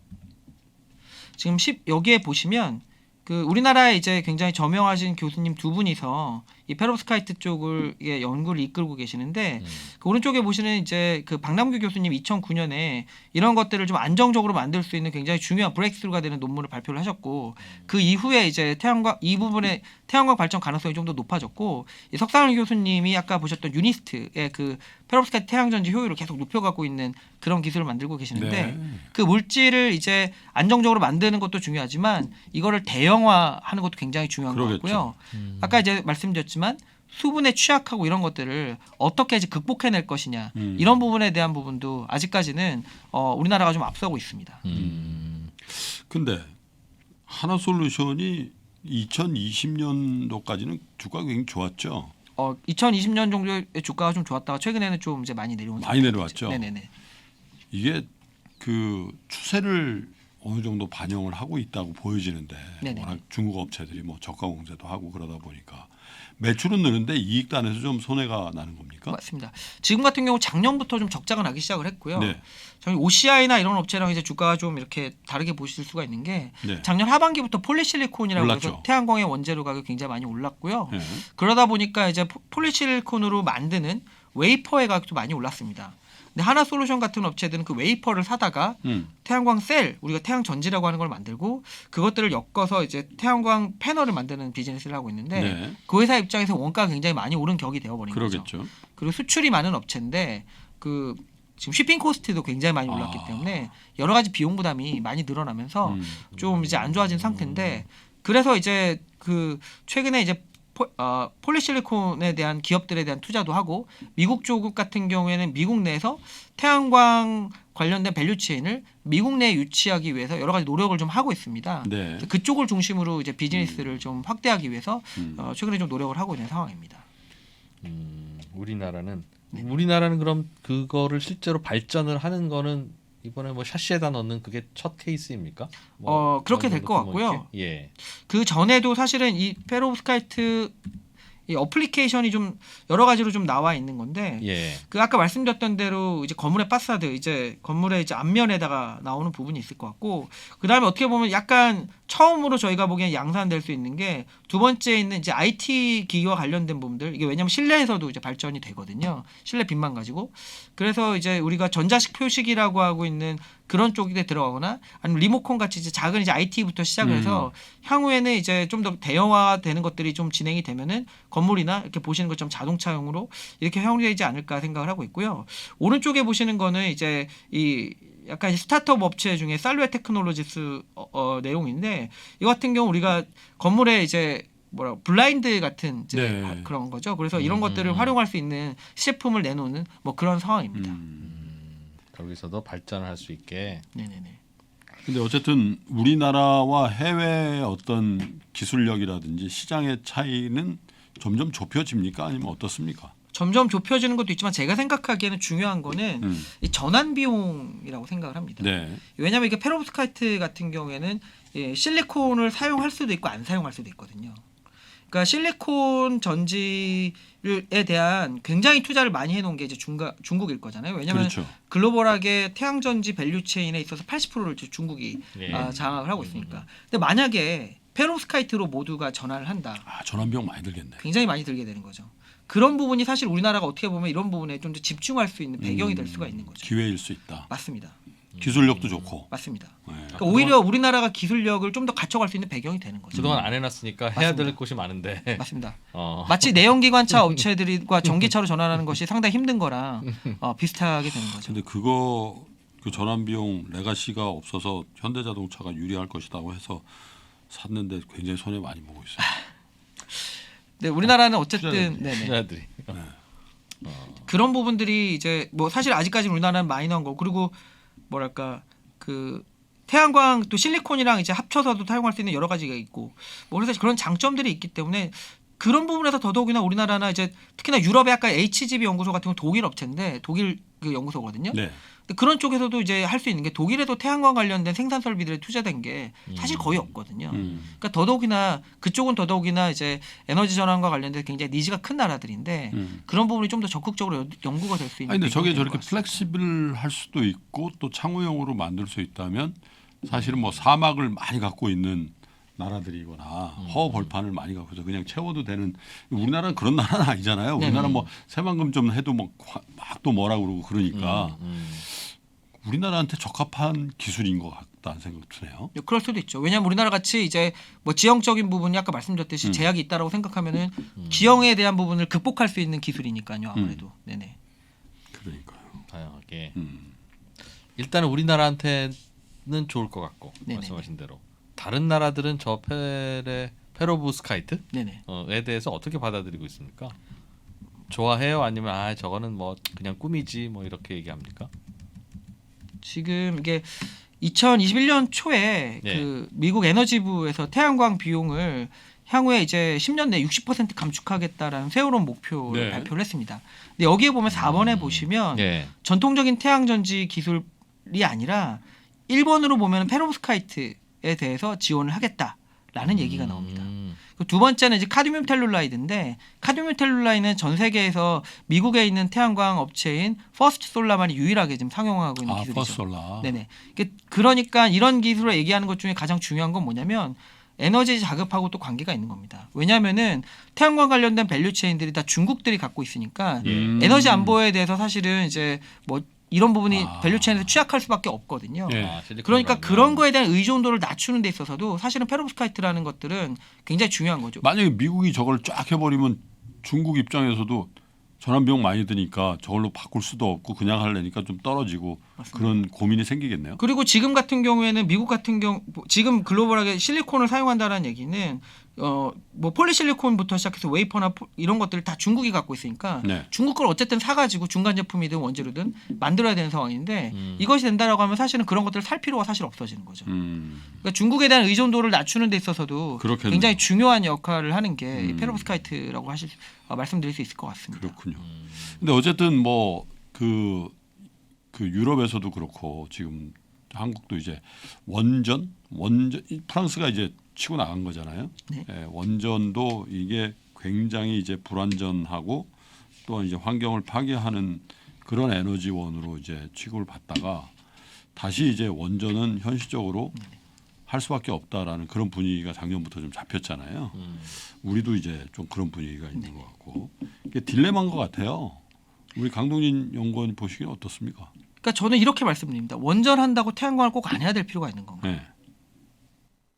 지금 여기에 보시면 그 우리나라에 이제 굉장히 저명하신 교수님 두 분이서 이 페롭스카이트 쪽을 연구를 이끌고 계시는데 그 오른쪽에 보시는 이제 그 박남규 교수님 2009년에 이런 것들을 좀 안정적으로 만들 수 있는 굉장히 중요한 브레이크스루가 되는 논문을 발표를 하셨고, 그 이후에 이제 이 부분의 태양광 발전 가능성이 좀 더 높아졌고, 이 석상일 교수님이 아까 보셨던 유니스트의 그 페롭스카이트 태양전지 효율을 계속 높여가고 있는 그런 기술을 만들고 계시는데
네.
그 물질을 이제 안정적으로 만드는 것도 중요하지만 이거를 대형화하는 것도 굉장히 중요한 것 같고요. 아까 이제 말씀드렸지만 수분에 취약하고 이런 것들을 어떻게 이제 극복해낼 것이냐 이런 부분에 대한 부분도 아직까지는 우리나라가 좀 앞서고 있습니다.
근데 하나솔루션이 2020년도까지는 주가가 굉장히 좋았죠.
2020년 정도의 주가가 좀 좋았다가 최근에는 좀 이제 많이 내려온
많이 내려왔죠.
네네네.
이게 그 추세를 어느 정도 반영을 하고 있다고 보여지는데
네네.
워낙 중국 업체들이 뭐 저가 공세도 하고 그러다 보니까 매출은 느는데 이익 단에서 좀 손해가 나는 겁니까?
맞습니다. 지금 같은 경우 작년부터 좀 적자가 나기 시작을 했고요.
네.
저희 OCI나 이런 업체랑 이제 주가가 좀 이렇게 다르게 보실 수가 있는 게
네.
작년 하반기부터 폴리실리콘이라고 해서
올랐죠.
태양광의 원재료 가격이 굉장히 많이 올랐고요.
네.
그러다 보니까 이제 폴리실리콘으로 만드는 웨이퍼의 가격도 많이 올랐습니다. 근데 하나솔루션 같은 업체들은 그 웨이퍼를 사다가 태양광 셀, 우리가 태양 전지라고 하는 걸 만들고 그것들을 엮어서 이제 태양광 패널을 만드는 비즈니스를 하고 있는데
네.
그 회사 입장에서 원가가 굉장히 많이 오른 격이 되어버린 거죠.
그러겠죠.
그리고 수출이 많은 업체인데 그 지금 쉬핑 코스트도 굉장히 많이 올랐기
아.
때문에 여러 가지 비용 부담이 많이 늘어나면서 좀 이제 안 좋아진 상태인데 그래서 이제 그 최근에 이제 폴리실리콘에 대한 기업들에 대한 투자도 하고 미국 쪽 같은 경우에는 미국 내에서 태양광 관련된 밸류체인을 미국 내에 유치하기 위해서 여러 가지 노력을 좀 하고 있습니다.
네.
그쪽을 중심으로 이제 비즈니스를 좀 확대하기 위해서 최근에 좀 노력을 하고 있는 상황입니다.
우리나라는 그럼 그거를 실제로 발전을 하는 거는 이번에 뭐 샤시에다 넣는 그게 첫 케이스입니까?
그렇게 될 것 같고요.
예.
그 전에도 사실은 이 페로브스카이트 이 어플리케이션이 좀 여러 가지로 좀 나와 있는 건데
예.
그 아까 말씀드렸던 대로 이제 건물의 파사드 이제 건물의 이제 앞면에다가 나오는 부분이 있을 것 같고 그다음에 어떻게 보면 약간 처음으로 저희가 보기엔 양산될 수 있는 게 두 번째 있는 이제 IT 기기와 관련된 부분들 이게 왜냐하면 실내에서도 이제 발전이 되거든요. 실내 빛만 가지고 그래서 이제 우리가 전자식 표식이라고 하고 있는 그런 쪽에 들어가거나 아니면 리모컨 같이 이제 작은 이제 IT부터 시작을 해서 향후에는 이제 좀 더 대형화되는 것들이 좀 진행이 되면은 건물이나 이렇게 보시는 것처럼 자동차용으로 이렇게 활용되지 않을까 생각을 하고 있고요. 오른쪽에 보시는 거는 이제 이 약간 스타트업 업체 중에 살루에 테크놀로지스 내용인데 이 같은 경우 우리가 건물에 이제 블라인드 같은 이제
네.
그런 거죠. 그래서 이런 것들을 활용할 수 있는 시제품을 내놓는 뭐 그런 상황입니다.
거기서도 발전을 할 수 있게.
네네네.
근데 어쨌든 우리나라와 해외의 어떤 기술력이라든지 시장의 차이는 점점 좁혀집니까? 아니면 어떻습니까?
점점 좁혀지는 것도 있지만 제가 생각하기에는 중요한 거는 이 전환 비용이라고 생각을 합니다.
네.
왜냐하면 이게 페로브스카이트 같은 경우에는 실리콘을 사용할 수도 있고 안 사용할 수도 있거든요. 그러니까 실리콘 전지에 대한 굉장히 투자를 많이 해놓은 게 이제 중국일 거잖아요. 왜냐하면
그렇죠.
글로벌하게 태양 전지 밸류 체인에 있어서 80%를 중국이 장악을 하고 있으니까. 근데 만약에 페로브스카이트로 모두가 전환을 한다.
전환 비용 많이 들겠네.
굉장히 많이 들게 되는 거죠. 그런 부분이 사실 우리나라가 어떻게 보면 이런 부분에 좀 더 집중할 수 있는 배경이 될 수가 있는 거죠.
기회일 수 있다.
맞습니다.
기술력도 좋고.
맞습니다.
네.
그러니까 오히려 우리나라가 기술력을 좀 더 갖춰갈 수 있는 배경이 되는 거죠.
그동안 안 해놨으니까 해야 될 곳이 많은데.
맞습니다. 마치 내연기관차 업체들과 전기차로 전환하는 것이 상당히 힘든 거랑 비슷하게 되는 거죠.
근데 그 전환 비용 레가시가 없어서 현대자동차가 유리할 것이라고 해서 샀는데 굉장히 손해 많이 보고 있어요.
네, 우리나라는 어쨌든 네네.
투자들이.
그런 부분들이 이제 뭐 사실 아직까지 우리나라는 마이너한 거 그리고 뭐랄까 그 태양광 또 실리콘이랑 이제 합쳐서도 사용할 수 있는 여러 가지가 있고 뭐 그래서 그런 장점들이 있기 때문에 그런 부분에서 더더욱이나 우리나라나 이제 특히나 유럽의 아까 HGB 연구소 같은 건 독일 업체인데 독일 그 연구소거든요.
네.
근데 그런 쪽에서도 이제 할 수 있는 게 독일에도 태양광 관련된 생산 설비들에 투자된 게 사실 거의 없거든요. 그러니까 더더욱이나 그쪽은 더더욱이나 이제 에너지 전환과 관련된 굉장히 니즈가 큰 나라들인데 그런 부분이 좀 더 적극적으로 연구가 될 수 있는.
아니 근데 저게 저렇게 플렉시블 할 수도 있고 또 창호용으로 만들 수 있다면 사실은 뭐 사막을 많이 갖고 있는 나라들이거나 허 벌판을 많이 갖고서 그냥 채워도 되는 우리나라는 그런 나라는 아니잖아요. 우리나라 뭐 새만금 좀 해도 막 또 뭐라 그러고 그러니까 우리나라한테 적합한 기술인 것 같다는 생각 드네요.
그럴 수도 있죠. 왜냐하면 우리나라 같이 이제 뭐 지형적인 부분이 아까 말씀드렸듯이 제약이 있다라고 생각하면은 지형에 대한 부분을 극복할 수 있는 기술이니까요. 아무래도 네네.
그러니까요.
다양하게. 일단은 우리나라한테는 좋을 것 같고
네네.
말씀하신 대로 다른 나라들은 저 페로브스카이트
네네.
에 대해서 어떻게 받아들이고 있습니까? 좋아해요? 아니면 저거는 뭐 그냥 꿈이지 뭐 이렇게 얘기합니까?
지금 이게 2021년 초에
네.
그 미국 에너지부에서 태양광 비용을 향후에 이제 10년 내에 60% 감축하겠다라는 세월호 목표를
네.
발표를 했습니다. 근데 여기에 보면 4번에 보시면
예.
전통적인 태양전지 기술이 아니라 1번으로 보면 페로브스카이트에 대해서 지원을 하겠다라는 얘기가 나옵니다. 두 번째는 이제 카드뮴 텔룰라이드인데 카드뮴 텔룰라이드는 전 세계에서 미국에 있는 태양광 업체인 퍼스트 솔라만이 유일하게 지금 상용하고 있는 기술이죠.
퍼스솔라.
네네. 그러니까 이런 기술을 얘기하는 것 중에 가장 중요한 건 뭐냐면 에너지 자급하고 또 관계가 있는 겁니다. 왜냐하면은 태양광 관련된 밸류 체인들이 다 중국들이 갖고 있으니까 에너지 안보에 대해서 사실은 이제 뭐 이런 부분이 밸류 체인에서 취약할 수밖에 없거든요.
예.
그러니까 그런 거에 대한 의존도를 낮추는 데 있어서도 사실은 페로브스카이트라는 것들은 굉장히 중요한 거죠.
만약에 미국이 저걸 쫙 해버리면 중국 입장에서도 전환 비용 많이 드니까 저걸로 바꿀 수도 없고 그냥 하려니까 좀 떨어지고
맞습니다.
그런 고민이 생기겠네요.
그리고 지금 같은 경우에는 미국 같은 경우 지금 글로벌하게 실리콘을 사용한다는 얘기는 뭐 폴리실리콘부터 시작해서 웨이퍼나 이런 것들을 다 중국이 갖고 있으니까
네.
중국 걸 어쨌든 사가지고 중간 제품이든 원재료든 만들어야 되는 상황인데 이것이 된다라고 하면 사실은 그런 것들을 살 필요가 사실 없어지는 거죠. 그러니까 중국에 대한 의존도를 낮추는 데 있어서도
그렇겠네요.
굉장히 중요한 역할을 하는 게 이 페로브스카이트라고 말씀드릴 수 있을 것 같습니다.
그렇군요. 근데 어쨌든 뭐 그 유럽에서도 그렇고 지금 한국도 이제 원전 프랑스가 이제 치고 나간 거잖아요.
네.
예, 원전도 이게 굉장히 이제 불안전하고 또 이제 환경을 파괴하는 그런 에너지원으로 이제 취급을 받다가 다시 이제 원전은 현실적으로 할 수밖에 없다라는 그런 분위기가 작년부터 좀 잡혔잖아요. 우리도 이제 좀 그런 분위기가 있는 것 같고 이게 딜레마인 것 같아요. 우리 강동진 연구원 보시기엔 어떻습니까?
그러니까 저는 이렇게 말씀드립니다. 원전한다고 태양광을 꼭 안 해야 될 필요가 있는 건가요?
네.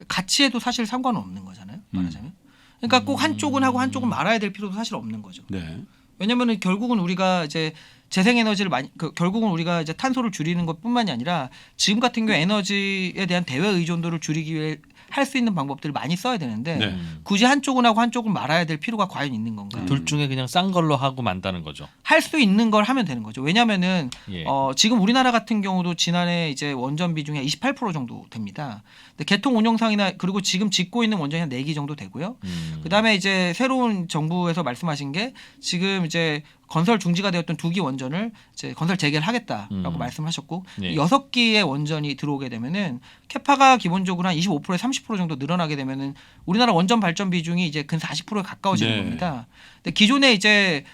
같이 해도 사실 상관은 없는 거잖아요. 말하자면. 그러니까 꼭 한쪽은 하고 한쪽은 말아야 될 필요도 사실 없는 거죠.
네.
왜냐면은 결국은 우리가 이제 재생에너지를 결국은 우리가 이제 탄소를 줄이는 것뿐만이 아니라 지금 같은 경우 에너지에 대한 대외 의존도를 줄이기 위해 할 수 있는 방법들을 많이 써야 되는데
네.
굳이 한쪽은 하고 한쪽은 말아야 될 필요가 과연 있는 건가?
둘 중에 그냥 싼 걸로 하고 만다는 거죠.
할 수 있는 걸 하면 되는 거죠. 왜냐면은
예.
지금 우리나라 같은 경우도 지난해 이제 원전 비중이 28% 정도 됩니다. 근데 개통 운영상이나 그리고 지금 짓고 있는 원전이 한 4기 정도 되고요. 그다음에 이제 새로운 정부에서 말씀하신 게 지금 이제 건설 중지가 되었던 2기 원전을 이제 건설 재개를 하겠다라고 말씀하셨고
네.
6기의 원전이 들어오게 되면은 캐파가 기본적으로 한 25%에 30% 정도 늘어나게 되면은 우리나라 원전 발전 비중이 이제 근 40%에 가까워지는
네.
겁니다. 근데 기존에 이제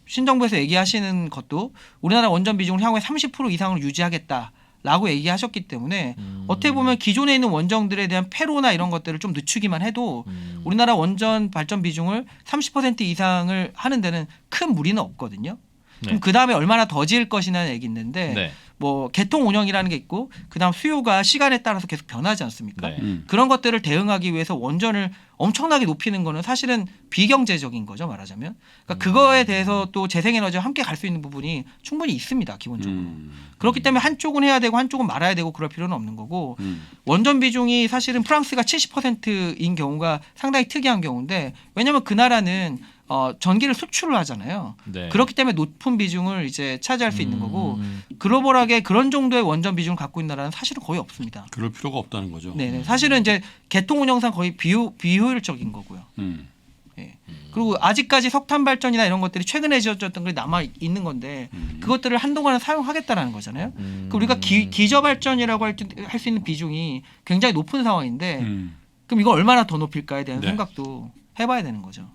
신정부에서 얘기하시는 것도 우리나라 원전 비중을 향후에 30% 이상으로 유지하겠다. 라고 얘기하셨기 때문에 어떻게 보면 기존에 있는 원전들에 대한 폐로나 이런 것들을 좀 늦추기만 해도 우리나라 원전 발전 비중을 30% 이상을 하는 데는 큰 무리는 없거든요. 그럼
네.
그 다음에 얼마나 더 지을 것이냐는 얘기 있는데
네.
뭐 개통 운영이라는 게 있고 그다음 수요가 시간에 따라서 계속 변하지 않습니까?
네.
그런 것들을 대응하기 위해서 원전을 엄청나게 높이는 거는 사실은 비경제적인 거죠, 말하자면. 그러니까 그거에 대해서 또 재생에너지와 함께 갈 수 있는 부분이 충분히 있습니다, 기본적으로. 그렇기 때문에 한쪽은 해야 되고 한쪽은 말아야 되고 그럴 필요는 없는 거고 원전 비중이 사실은 프랑스가 70%인 경우가 상당히 특이한 경우인데 왜냐하면 그 나라는 전기를 수출을 하잖아요.
네.
그렇기 때문에 높은 비중을 이제 차지할 수 있는 거고 글로벌하게 그런 정도의 원전 비중을 갖고 있는 나라는 사실은 거의 없습니다.
그럴 필요가 없다는 거죠.
네, 사실은 이제 개통 운영상 거의 비효율적인 거고요. 예. 그리고 아직까지 석탄 발전이나 이런 것들이 최근에 지어졌던 게 남아 있는 건데 그것들을 한동안은 사용하겠다라는 거잖아요. 그 우리가 기저 발전이라고 할 수 있는 비중이 굉장히 높은 상황인데 그럼 이거 얼마나 더 높일까에 대한
네.
생각도 해봐야 되는 거죠.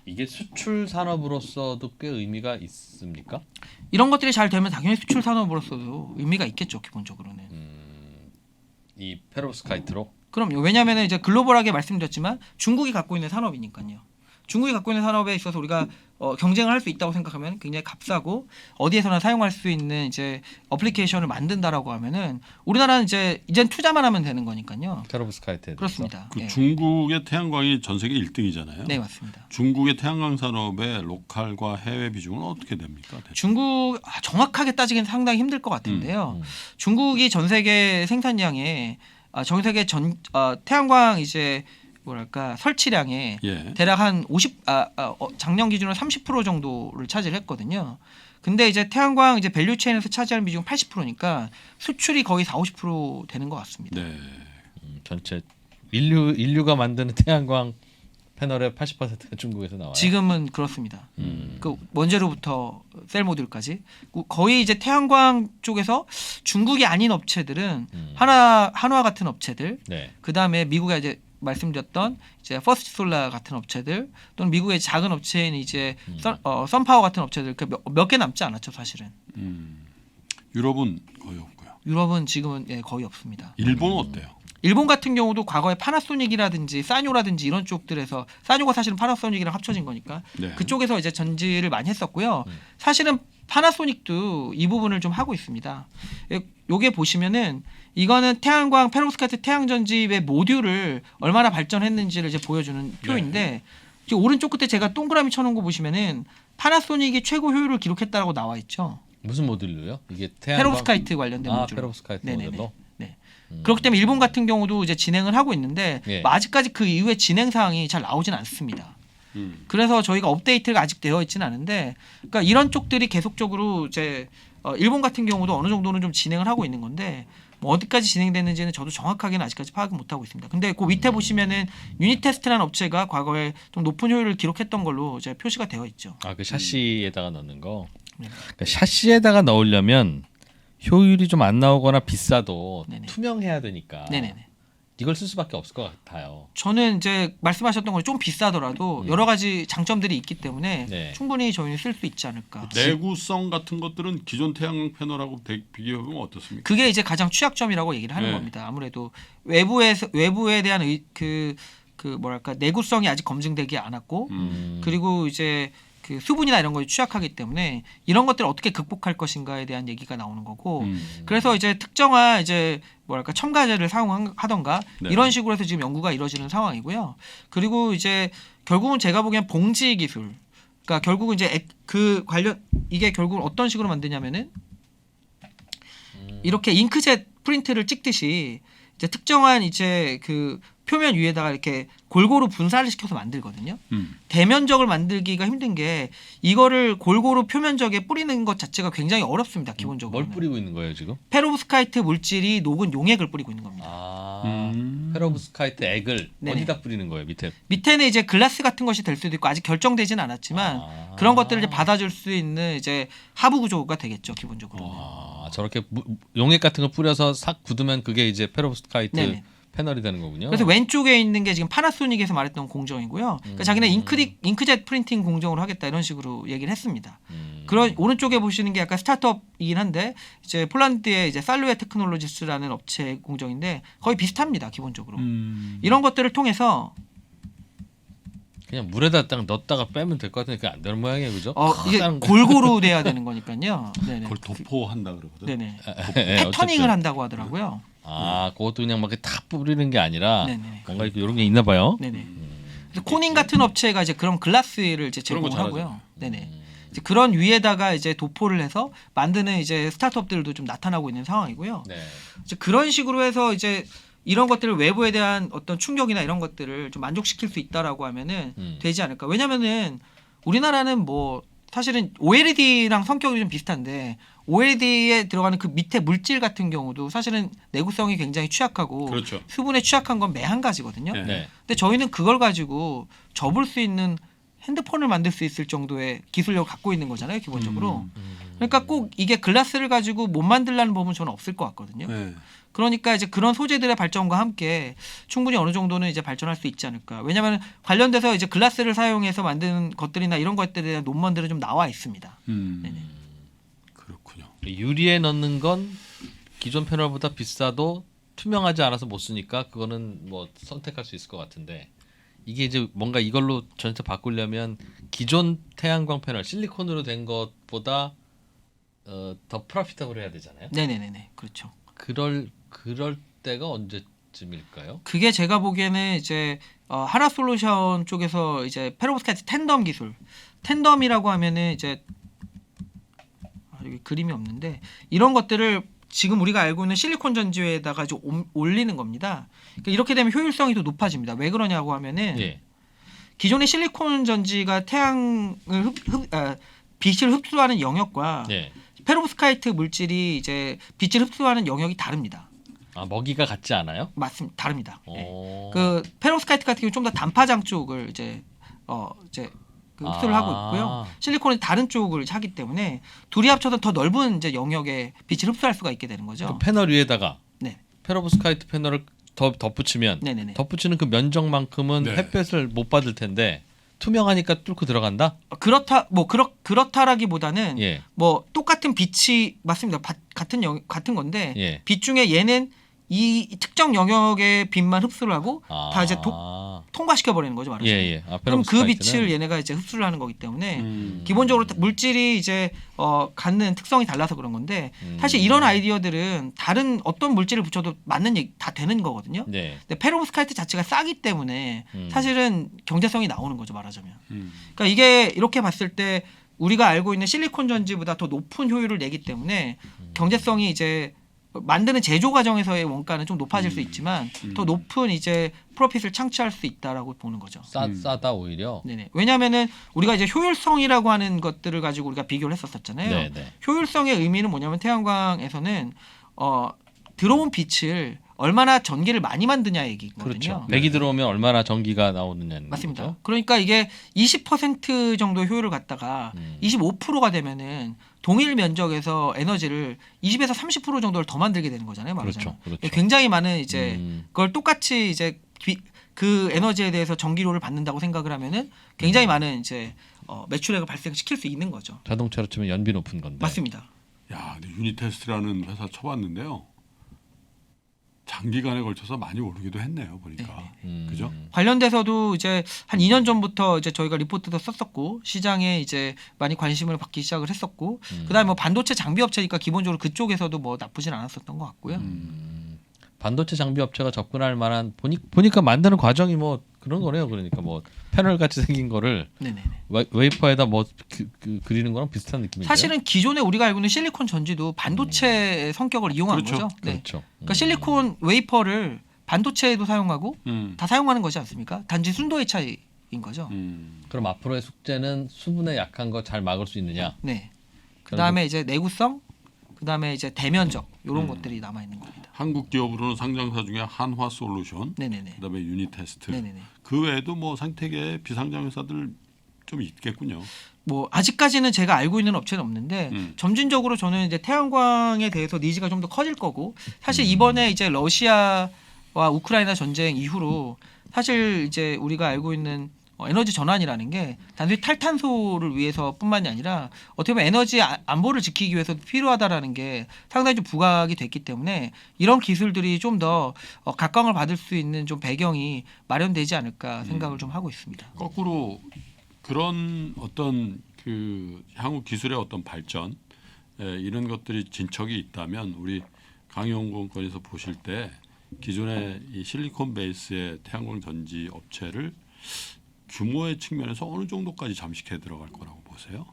이게 수출 산업으로서도 꽤 의미가 있습니까?
이런 것들이 잘 되면 당연히 수출 산업으로서도 의미가 있겠죠, 기본적으로는.
이 페로브스카이트로?
그럼요. 왜냐하면 이제 글로벌하게 말씀드렸지만 중국이 갖고 있는 산업이니까요. 중국이 갖고 있는 산업에 있어서 우리가 경쟁을 할 수 있다고 생각하면 굉장히 값싸고 어디에서나 사용할 수 있는 이제 어플리케이션을 만든다라고 하면은 우리나라는 이젠 투자만 하면 되는 거니까요.
페로브스카이트에 대해서?
그렇습니다.
그
예.
중국의 태양광이 전 세계 1등이잖아요.
네, 맞습니다.
중국의 태양광 산업의 로컬과 해외 비중은 어떻게 됩니까? 대충?
중국 정확하게 따지기는 상당히 힘들 것 같은데요. 중국이 전 세계 생산량에 전 세계 태양광 이제 뭐랄까 설치량에
예.
대략 한 50 작년 기준으로 30% 정도를 차지를 했거든요. 근데 이제 태양광 이제 밸류 체인에서 차지하는 비중은 80%니까 수출이 거의 40-50% 되는 것 같습니다.
네.
전체 인류가 만드는 태양광 패널의 80%가 중국에서 나와요.
지금은 그렇습니다. 그 원재료부터 셀 모듈까지 거의 이제 태양광 쪽에서 중국이 아닌 업체들은 한화 같은 업체들,
네.
그 다음에 미국의 이제 말씀드렸던 이제 퍼스트 솔라 같은 업체들 또는 미국의 작은 업체인 이제 선파워 같은 업체들 몇 개 남지 않았죠 사실은.
유럽은 거의 없고요.
유럽은 지금은 거의 없습니다.
일본은 어때요?
일본 같은 경우도 과거에 파나소닉이라든지 사뇨라든지 이런 쪽들에서 사뇨가 사실은 파나소닉이랑 합쳐진 거니까
네.
그쪽에서 이제 전지를 많이 했었고요. 사실은 파나소닉도 이 부분을 좀 하고 있습니다. 요게 보시면은 이거는 태양광 페로브스카이트 태양전지의 모듈을 얼마나 발전했는지를 이제 보여주는 표인데 지금 오른쪽 끝에 제가 동그라미 쳐놓은 거 보시면은 파나소닉이 최고 효율을 기록했다라고 나와 있죠.
무슨 모듈로요? 이게 태양광
페로브스카이트 관련된 모듈.
페로브스카이트
네네네.
모듈로.
네. 그렇기 때문에 일본 같은 경우도 이제 진행을 하고 있는데
예.
뭐 아직까지 그 이후에 진행 사항이 잘 나오진 않습니다. 그래서 저희가 업데이트가 아직 되어 있지는 않은데, 그러니까 이런 쪽들이 계속적으로 이제 일본 같은 경우도 어느 정도는 좀 진행을 하고 있는 건데 뭐 어디까지 진행됐는지는 저도 정확하게는 아직까지 파악을 못 하고 있습니다. 근데 그 밑에 보시면은 유니테스트라는 업체가 과거에 좀 높은 효율을 기록했던 걸로 이제 표시가 되어 있죠.
아, 그 샤시에다가 넣는 거.
네.
그러니까 샤시에다가 넣으려면 효율이 좀 안 나오거나 비싸도
네네.
투명해야 되니까.
네네네.
이걸 쓸 수밖에 없을 것 같아요.
저는 이제 말씀하셨던 건 좀 비싸더라도 여러 가지 장점들이 있기 때문에
네.
충분히 저희는 쓸 수 있지 않을까.
내구성 같은 것들은 기존 태양광 패널하고 비교해보면 어떻습니까?
그게 이제 가장 취약점이라고 얘기를 하는
네.
겁니다. 아무래도 외부에 대한 그 뭐랄까 내구성이 아직 검증되지 않았고 그리고 이제 그 수분이나 이런 거에 취약하기 때문에 이런 것들을 어떻게 극복할 것인가에 대한 얘기가 나오는 거고 그래서 이제 특정한 이제 뭐랄까 첨가제를 사용하던가
네.
이런 식으로 해서 지금 연구가 이루어지는 상황이고요. 그리고 이제 결국은 제가 보기엔 봉지 기술, 그러니까 결국은 이제 그 관련 이게 결국은 어떤 식으로 만드냐면은 이렇게 잉크젯 프린트를 찍듯이 이제 특정한 이제 그 표면 위에다가 이렇게 골고루 분사를 시켜서 만들거든요. 대면적을 만들기가 힘든 게 이거를 골고루 표면적에 뿌리는 것 자체가 굉장히 어렵습니다. 기본적으로.
뭘 뿌리고 있는 거예요 지금?
페로브스카이트 물질이 녹은 용액을 뿌리고 있는 겁니다.
아, 페로브스카이트 액을
네네.
어디다 뿌리는 거예요 밑에?
밑에는 이제 글라스 같은 것이 될 수도 있고 아직 결정되지는 않았지만 그런 것들을 이제 받아줄 수 있는 이제 하부 구조가 되겠죠 기본적으로.
아, 저렇게 용액 같은 거 뿌려서 싹 굳으면 그게 이제 페로브스카이트
네네.
패널이 되는 거군요.
그래서 왼쪽에 있는 게 지금 파나소닉에서 말했던 공정이고요. 그러니까 자기는 잉크젯 프린팅 공정으로 하겠다 이런 식으로 얘기를 했습니다. 그런 오른쪽에 보시는 게 약간 스타트업이긴 한데 이제 폴란드의 이제 살루에 테크놀로지스라는 업체 공정인데 거의 비슷합니다 기본적으로. 이런 것들을 통해서
그냥 물에다 딱 넣었다가 빼면 될 것 같은데 그게 안 되는 모양이에요, 그죠?
이게 골고루 돼야 되는 거니까요. 네네.
그걸 도포한다 그러거든.
네네.
예,
패터닝을
어쨌든.
한다고 하더라고요.
아, 그것도 그냥 막 이렇게 다 뿌리는 게 아니라
네네.
뭔가 이런 게 있나 봐요.
네네. 그래서 코닝 같은 업체가 이제 그런 글라스를 이제
그런 거
제공을 하고요.
잘하잖아요.
네네. 이제 그런 위에다가 이제 도포를 해서 만드는 이제 스타트업들도 좀 나타나고 있는 상황이고요.
네.
이제 그런 식으로 해서 이제 이런 것들을 외부에 대한 어떤 충격이나 이런 것들을 좀 만족시킬 수 있다라고 하면은 되지 않을까. 왜냐면은 우리나라는 뭐 사실은 OLED랑 성격이 좀 비슷한데 OLED에 들어가는 그 밑에 물질 같은 경우도 사실은 내구성이 굉장히 취약하고
그렇죠.
수분에 취약한 건 매 한 가지거든요.
네.
네.
근데 저희는 그걸 가지고 접을 수 있는 핸드폰을 만들 수 있을 정도의 기술력을 갖고 있는 거잖아요, 기본적으로. 그러니까 꼭 이게 글라스를 가지고 못 만들라는 법은 저는 없을 것 같거든요.
네.
그러니까 이제 그런 소재들의 발전과 함께 충분히 어느 정도는 이제 발전할 수 있지 않을까. 왜냐하면 관련돼서 이제 글라스를 사용해서 만든 것들이나 이런 것들에 대한 논문들은 좀 나와 있습니다. 네네.
그렇군요.
유리에 넣는 건 기존 패널보다 비싸도 투명하지 않아서 못 쓰니까 그거는 뭐 선택할 수 있을 것 같은데 이게 이제 뭔가 이걸로 전체 바꾸려면 기존 태양광 패널 실리콘으로 된 것보다 더 프로피터블 해야 되잖아요.
네네네네. 그렇죠.
그럴 때가 언제쯤일까요?
그게 제가 보기에는 이제 하나솔루션 쪽에서 이제 페로브스카이트 텐덤 기술, 텐덤이라고 하면은 이제 여기 그림이 없는데 이런 것들을 지금 우리가 알고 있는 실리콘 전지에다가 좀 올리는 겁니다. 그러니까 이렇게 되면 효율성이 더 높아집니다. 왜 그러냐고 하면은
예.
기존의 실리콘 전지가 태양을 빛을 흡수하는 영역과
예.
페로브스카이트 물질이 이제 빛을 흡수하는 영역이 다릅니다.
아, 먹이가 같지 않아요?
맞습니다. 다릅니다. 네.
오.
그 페로브스카이트 같은 경우 좀 더 단파장 쪽을 이제 그 흡수를 하고 있고요. 실리콘은 다른 쪽을 하기 때문에 둘이 합쳐서 더 넓은 이제 영역의 빛을 흡수할 수가 있게 되는 거죠.
그 패널 위에다가
네.
페로브스카이트 패널을 덧붙이면
네네네.
덧붙이는 그 면적만큼은
네.
햇볕을 못 받을 텐데 투명하니까 뚫고 들어간다.
그렇다라기보다는
예.
뭐 똑같은 빛이 맞습니다. 같은 건데
예.
빛 중에 얘는 이 특정 영역의 빛만 흡수를 하고 다 이제 통과시켜 버리는 거죠, 말하자면.
예.
그럼 그 빛을
페로브스카이트는
얘네가 이제 흡수를 하는 거기 때문에 기본적으로 물질이 이제 갖는 특성이 달라서 그런 건데 사실 이런 아이디어들은 다른 어떤 물질을 붙여도 맞는 얘기 다 되는 거거든요.
네.
근데 페로브스카이트 자체가 싸기 때문에 사실은 경제성이 나오는 거죠, 말하자면.
음.
그러니까 이게 이렇게 봤을 때 우리가 알고 있는 실리콘 전지보다 더 높은 효율을 내기 때문에 경제성이 이제 만드는 제조 과정에서의 원가는 좀 높아질 수 있지만 더 높은 이제 프로핏을 창출할 수 있다라고 보는 거죠.
싸다 오히려.
네네. 왜냐하면은 우리가 이제 효율성이라고 하는 것들을 가지고 우리가 비교를 했었잖아요.
네네.
효율성의 의미는 뭐냐면 태양광에서는 들어온 빛을 얼마나 전기를 많이 만드냐 얘기거든요.
그렇죠. 백이 들어오면 얼마나 전기가 나오느냐는
맞습니다.
거죠.
그러니까 이게 20% 정도 효율을 갖다가 25%가 되면은 동일 면적에서 에너지를 20에서 30% 정도를 더 만들게 되는 거잖아요, 말하자면.
그렇죠.
굉장히 많은 이제 그걸 똑같이 이제 그 에너지에 대해서 전기료를 받는다고 생각을 하면은 굉장히 많은 이제 매출액을 발생시킬 수 있는 거죠.
자동차로 치면 연비 높은 건데.
맞습니다.
야, 근데 유니테스트라는 회사 쳐봤는데요. 장기간에 걸쳐서 많이 오르기도 했네요, 보니까. 그죠?
관련돼서도 이제 한 2년 전부터 이제 저희가 리포트도 썼었고 시장에 이제 많이 관심을 받기 시작을 했었고 그다음에 뭐 반도체 장비 업체니까 기본적으로 그쪽에서도 뭐 나쁘진 않았었던 것 같고요.
반도체 장비 업체가 접근할 만한 보니까 만드는 과정이 뭐 그런 거네요. 그러니까 뭐 패널 같이 생긴 거를
네네.
웨이퍼에다 뭐 그리는 거랑 비슷한 느낌인데요.
사실은 기존에 우리가 알고 있는 실리콘 전지도 반도체의 성격을 이용한
그렇죠.
거죠. 네.
그렇죠.
그러니까 실리콘 웨이퍼를 반도체에도 사용하고 다 사용하는 거지 않습니까? 단지 순도의 차이인 거죠.
그럼 앞으로의 숙제는 수분에 약한 거 잘 막을 수 있느냐?
네. 그다음에 이제 내구성, 그다음에 이제 대면적 이런 것들이 남아 있는 겁니다.
한국 기업으로는 상장사 중에 한화솔루션,
네네네.
그다음에 유니테스트.
네네네.
그 외에도 뭐 상태계 비상장 회사들 좀 있겠군요.
뭐 아직까지는 제가 알고 있는 업체는 없는데 점진적으로 저는 이제 태양광에 대해서 니즈가 좀 더 커질 거고 사실 이번에 이제 러시아와 우크라이나 전쟁 이후로 사실 이제 우리가 알고 있는 에너지 전환이라는 게 단순히 탈탄소를 위해서뿐만이 아니라 어떻게 보면 에너지 안보를 지키기 위해서도 필요하다라는 게 상당히 좀 부각이 됐기 때문에 이런 기술들이 좀 더 각광을 받을 수 있는 좀 배경이 마련되지 않을까 생각을 좀 하고 있습니다.
거꾸로 그런 어떤 그 향후 기술의 어떤 발전 이런 것들이 진척이 있다면 우리 강용건에서 보실 때 기존의 이 실리콘 베이스의 태양광 전지 업체를 규모의 측면에서 어느 정도까지 잠식해 들어갈 거라고 보세요?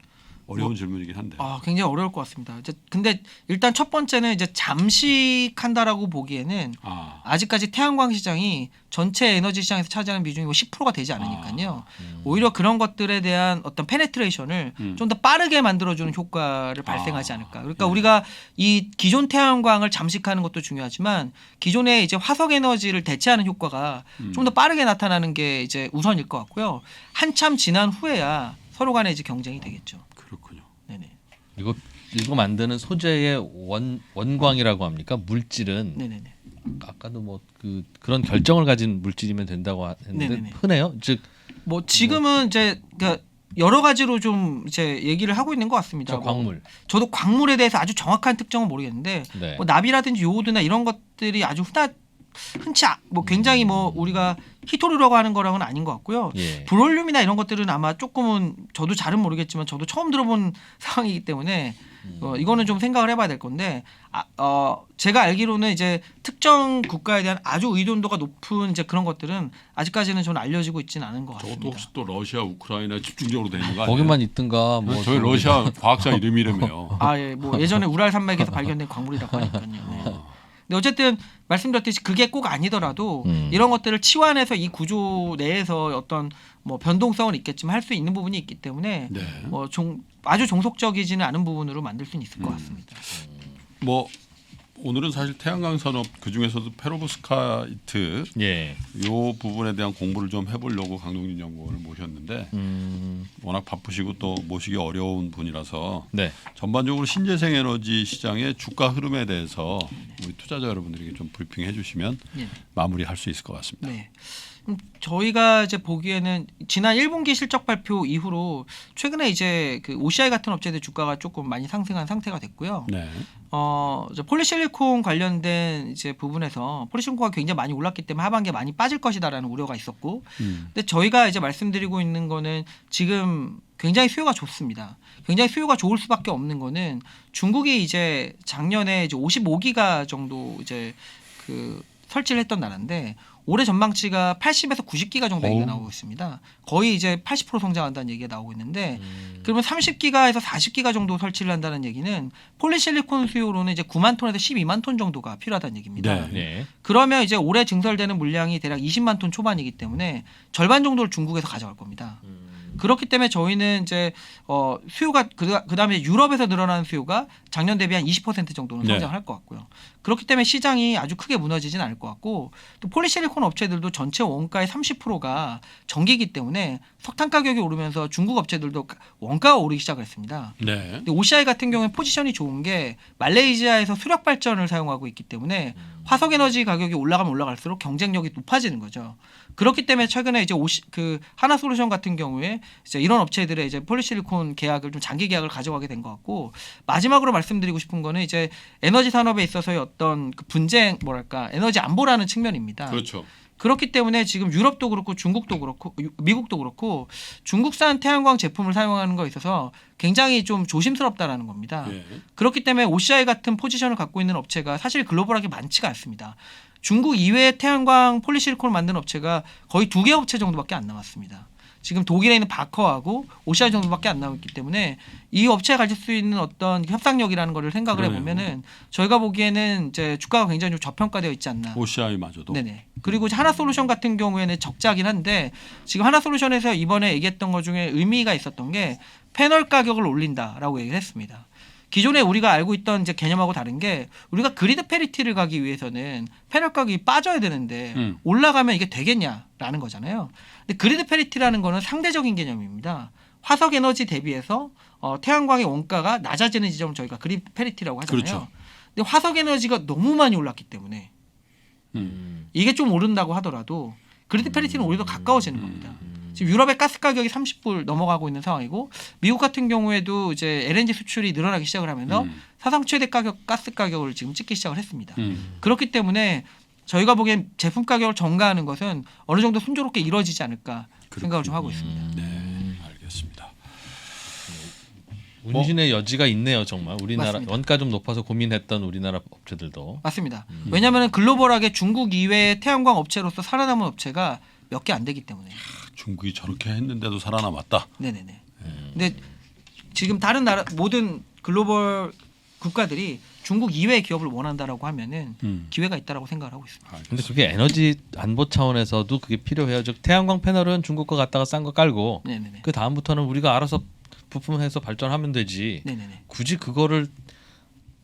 어려운 질문이긴 한데.
굉장히 어려울 것 같습니다. 근데 일단 첫 번째는 이제 잠식한다라고 보기에는 아직까지 태양광 시장이 전체 에너지 시장에서 차지하는 비중이 10%가 되지 않으니까요. 오히려 그런 것들에 대한 어떤 페네트레이션을 좀 더 빠르게 만들어주는 효과를 발생하지 않을까. 그러니까 우리가 이 기존 태양광을 잠식하는 것도 중요하지만 기존의 이제 화석 에너지를 대체하는 효과가 좀 더 빠르게 나타나는 게 이제 우선일 것 같고요. 한참 지난 후에야 서로 간에 이제 경쟁이 되겠죠.
그렇군요.
네네.
이거 만드는 소재의 원광이라고 합니까? 물질은
네네네.
아까도 뭐 그런 결정을 가진 물질이면 된다고 했는데
네네네.
흔해요. 즉
뭐 지금은 이제 그러니까 여러 가지로 좀 이제 얘기를 하고 있는 것 같습니다.
광물.
저도 광물에 대해서 아주 정확한 특정은 모르겠는데
네.
뭐 납이라든지 요오드나 이런 것들이 아주 흔치 뭐 굉장히 뭐 우리가 히토류라고 하는 거랑은 아닌 것 같고요.
예.
브롤륨이나 이런 것들은 아마 조금은 저도 잘은 모르겠지만 저도 처음 들어본 상황이기 때문에 이거는 좀 생각을 해봐야 될 건데 제가 알기로는 이제 특정 국가에 대한 아주 의존도가 높은 이제 그런 것들은 아직까지는 저는 알려지고 있지는 않은 것 같습니다.
저것도 혹시 또 러시아, 우크라이나 집중적으로 되는 거 아니에요?
거기만 있든가 뭐
저희 러시아 과학자 이름이라며요.
예, 뭐 예전에 우랄 산맥에서 발견된 광물이라고 하니까요. 네. 근데 어쨌든 말씀드렸듯이 그게 꼭 아니더라도 이런 것들을 치환해서 이 구조 내에서 어떤 뭐 변동성은 있겠지만 할 수 있는 부분이 있기 때문에
네.
뭐 아주 종속적이지는 않은 부분으로 만들 수는 있을 것 같습니다.
뭐 오늘은 사실 태양광 산업 그 중에서도 페로브스카이트
예.
요 부분에 대한 공부를 좀 해보려고 강동진 연구원을 모셨는데 워낙 바쁘시고 또 모시기 어려운 분이라서
네.
전반적으로 신재생 에너지 시장의 주가 흐름에 대해서 우리 투자자 여러분들에게 좀 브리핑해 주시면
네.
마무리할 수 있을 것 같습니다.
네. 저희가 이제 보기에는 지난 1분기 실적 발표 이후로 최근에 이제 그 OCI 같은 업체들 주가가 조금 많이 상승한 상태가 됐고요.
네.
이제 폴리실리콘 관련된 이제 부분에서 폴리실리콘가 굉장히 많이 올랐기 때문에 하반기에 많이 빠질 것이다라는 우려가 있었고, 근데 저희가 이제 말씀드리고 있는 거는 지금 굉장히 수요가 좋습니다. 굉장히 수요가 좋을 수밖에 없는 거는 중국이 이제 작년에 이제 55기가 정도 이제 그 설치를 했던 나라인데 올해 전망치가 80에서 90기가 정도 얘기가 나오고 있습니다. 거의 이제 80% 성장한다는 얘기가 나오고 있는데 그러면 30기가에서 40기가 정도 설치를 한다는 얘기는 폴리실리콘 수요로는 이제 9만 톤에서 12만 톤 정도가 필요하다는 얘기입니다.
네.
네.
그러면 이제 올해 증설되는 물량이 대략 20만 톤 초반이기 때문에 절반 정도를 중국에서 가져갈 겁니다. 그렇기 때문에 저희는 이제 수요가 그다음에 유럽에서 늘어나는 수요가 작년 대비 한 20% 정도는
네.
성장할 것 같고요. 그렇기 때문에 시장이 아주 크게 무너지진 않을 것 같고 또 폴리실리콘 업체들도 전체 원가의 30%가 전기이기 때문에 석탄 가격이 오르면서 중국 업체들도 원가가 오르기 시작을 했습니다.
네.
근데 OCI 같은 경우는 포지션이 좋은 게 말레이시아에서 수력 발전을 사용하고 있기 때문에 화석 에너지 가격이 올라가면 올라갈수록 경쟁력이 높아지는 거죠. 그렇기 때문에 최근에 이제 하나솔루션 같은 경우에 이제 이런 업체들의 이제 폴리실리콘 계약을 좀 장기 계약을 가져가게 된 것 같고, 마지막으로 말씀드리고 싶은 거는 이제 에너지 산업에 있어서의 어떤 그 분쟁 에너지 안보라는 측면입니다.
그렇죠.
그렇기 때문에 지금 유럽도 그렇고 중국도 그렇고 미국도 그렇고 중국산 태양광 제품을 사용하는 거에 있어서 굉장히 좀 조심스럽다라는 겁니다.
예.
그렇기 때문에 OCI 같은 포지션을 갖고 있는 업체가 사실 글로벌하게 많지가 않습니다. 중국 이외에 태양광 폴리실리콘을 만드는 업체가 거의 2개 업체 정도밖에 안 남았습니다. 지금 독일에 있는 바커하고 OCI 정도밖에 안 나오기 때문에 이 업체가 가질 수 있는 어떤 협상력이라는 거를 생각을
그러네요.
해보면은 저희가 보기에는 이제 주가가 굉장히 좀 저평가되어 있지 않나.
OCI마저도.
네네. 그리고 이제 하나솔루션 같은 경우에는 적자긴 한데 지금 하나솔루션에서 이번에 얘기했던 것 중에 의미가 있었던 게 패널 가격을 올린다라고 얘기를 했습니다. 기존에 우리가 알고 있던 이제 개념하고 다른 게 우리가 그리드 페리티를 가기 위해서는 패널 가격이 빠져야 되는데 올라가면 이게 되겠냐라는 거잖아요. 근데 그리드 페리티라는 거는 상대적인 개념입니다. 화석 에너지 대비해서 태양광의 원가가 낮아지는 지점을 저희가 그리드 페리티라고 하잖아요.
그렇죠.
근데 화석 에너지가 너무 많이 올랐기 때문에 이게 좀 오른다고 하더라도 그리드 페리티는 오히려 더 가까워지는 겁니다. 지금 유럽의 가스 가격이 30불 넘어가고 있는 상황이고 미국 같은 경우에도 이제 LNG 수출이 늘어나기 시작을 하면서 사상 최대 가스 가격을 지금 찍기 시작을 했습니다. 그렇기 때문에 저희가 보기엔 제품 가격을 전가하는 것은 어느 정도 순조롭게 이루어지지 않을까 생각을 좀 하고 있습니다.
네, 알겠습니다.
운신의 여지가 있네요, 정말. 우리나라
맞습니다.
원가 좀 높아서 고민했던 우리나라 업체들도.
맞습니다. 왜냐하면 글로벌하게 중국 이외의 태양광 업체로서 살아남은 업체가 몇 개 안 되기 때문에.
중국이 저렇게 했는데도 살아남았다.
네네네. 근데 지금 다른 나라 모든 글로벌 국가들이 중국 이외의 기업을 원한다라고 하면은 기회가 있다라고 생각을 하고 있습니다.
근데 그게 에너지 안보 차원에서도 그게 필요해요. 즉 태양광 패널은 중국 거 갖다가 싼 거 깔고
네네네.
그 다음부터는 우리가 알아서 부품해서 발전하면 되지.
네네네.
굳이 그거를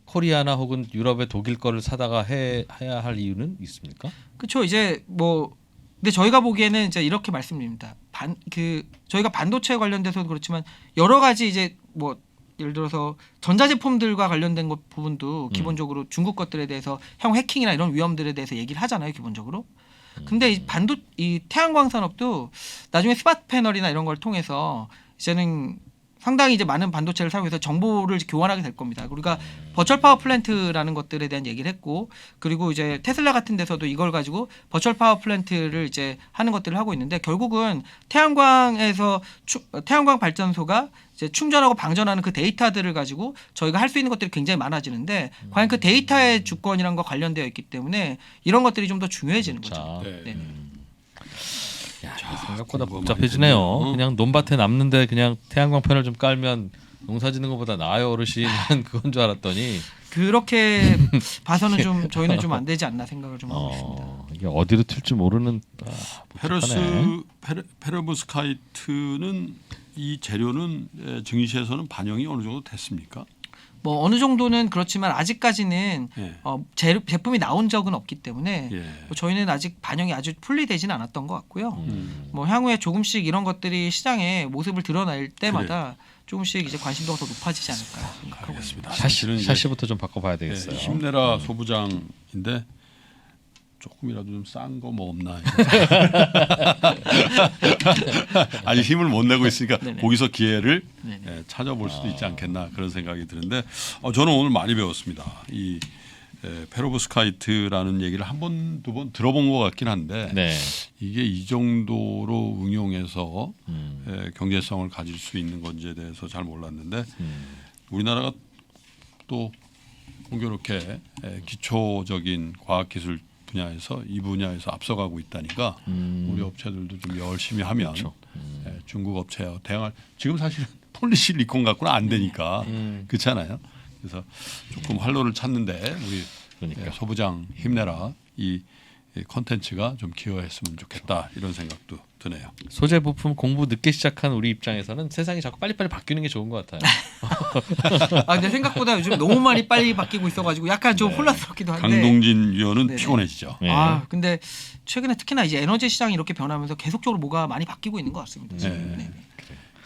코리아나 혹은 유럽의 독일 거를 사다가 해야 할 이유는 있습니까?
그렇죠. 이제 뭐 근데 저희가 보기에는 이제 이렇게 말씀드립니다. 저희가 반도체 관련돼서도 그렇지만 여러 가지 이제 뭐 예를 들어서 전자제품들과 관련된 것 부분도 기본적으로 중국 것들에 대해서 향후 해킹이나 이런 위험들에 대해서 얘기를 하잖아요, 기본적으로. 근데 이 태양광 산업도 나중에 스마트 패널이나 이런 걸 통해서 이제는 상당히 이제 많은 반도체를 사용해서 정보를 교환하게 될 겁니다. 우리가 버추얼 파워 플랜트라는 것들에 대한 얘기를 했고, 그리고 이제 테슬라 같은 데서도 이걸 가지고 버추얼 파워 플랜트를 이제 하는 것들을 하고 있는데 결국은 태양광에서 태양광 발전소가 이제 충전하고 방전하는 그 데이터들을 가지고 저희가 할 수 있는 것들이 굉장히 많아지는데 과연 그 데이터의 주권이란 거 관련되어 있기 때문에 이런 것들이 좀 더 중요해지는 거죠.
네.
네.
야, 생각보다
공부가
복잡해지네요.
많이 되네요.
그냥 논밭에 남는데 그냥 태양광 패널 좀 깔면 농사짓는 것보다 나아요, 어르신은 그건 줄 알았더니
그렇게 봐서는 좀 저희는 좀 안 되지 않나 생각을 좀 하고 있습니다.
이게 어디로 튈지 모르는
페로브스카이트는 이 재료는 증시에서는 반영이 어느 정도 됐습니까?
뭐 어느 정도는 그렇지만 아직까지는
예.
제품이 나온 적은 없기 때문에
예.
뭐 저희는 아직 반영이 아주 풀리되지는 않았던 것 같고요.
음.
뭐 향후에 조금씩 이런 것들이 시장에 모습을 드러낼 때마다 조금씩 이제 관심도가 더 높아지지 않을까 생각하고 있습니다.
알겠습니다. 사실은 이제
샤시부터 좀 바꿔봐야 되겠어요.
힘내라 소부장인데 조금이라도 좀 싼 거 뭐 없나. 아니 힘을 못 내고 있으니까
네네.
거기서 기회를
네네.
찾아볼 수도 있지 않겠나 그런 생각이 드는데 저는 오늘 많이 배웠습니다. 이 페로브스카이트라는 얘기를 한 번, 두 번 들어본 것 같긴 한데
네.
이게 이 정도로 응용해서 경제성을 가질 수 있는 건지에 대해서 잘 몰랐는데 우리나라가 또 공교롭게 기초적인 과학기술 분야에서 이 분야에서 앞서가고 있다니까 우리 업체들도 좀 열심히 하면
그렇죠.
중국 업체와 대응할 지금 사실은 폴리실리콘 갖고는 안 되니까 그렇잖아요. 그래서 조금 활로를 찾는데 우리
그러니까.
소부장 힘내라 이 컨텐츠가 좀 기여했으면 좋겠다 이런 생각도 드네요.
소재 부품 공부 늦게 시작한 우리 입장에서는 세상이 자꾸 빨리빨리 바뀌는 게 좋은 것 같아요.
근데 생각보다 요즘 너무 많이 빨리 바뀌고 있어가지고 약간 좀 혼란스럽기도 한데.
강동진 위원은
네네.
피곤해지죠.
네.
근데 최근에 특히나 이제 에너지 시장이 이렇게 변하면서 계속적으로 뭐가 많이 바뀌고 있는 것 같습니다. 지금.
네.
네.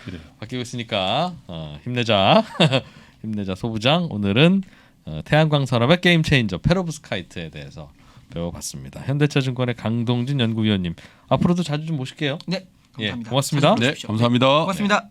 그래요.
바뀌고 있으니까 힘내자. 힘내자 소부장. 오늘은 태양광산업의 게임 체인저 페로브스카이트에 대해서 배워봤습니다. 현대차증권의 강동진 연구위원님 앞으로도 자주 좀 모실게요.
네, 감사합니다.
예, 고맙습니다.
자주
네,
오십시오.
감사합니다.
고맙습니다.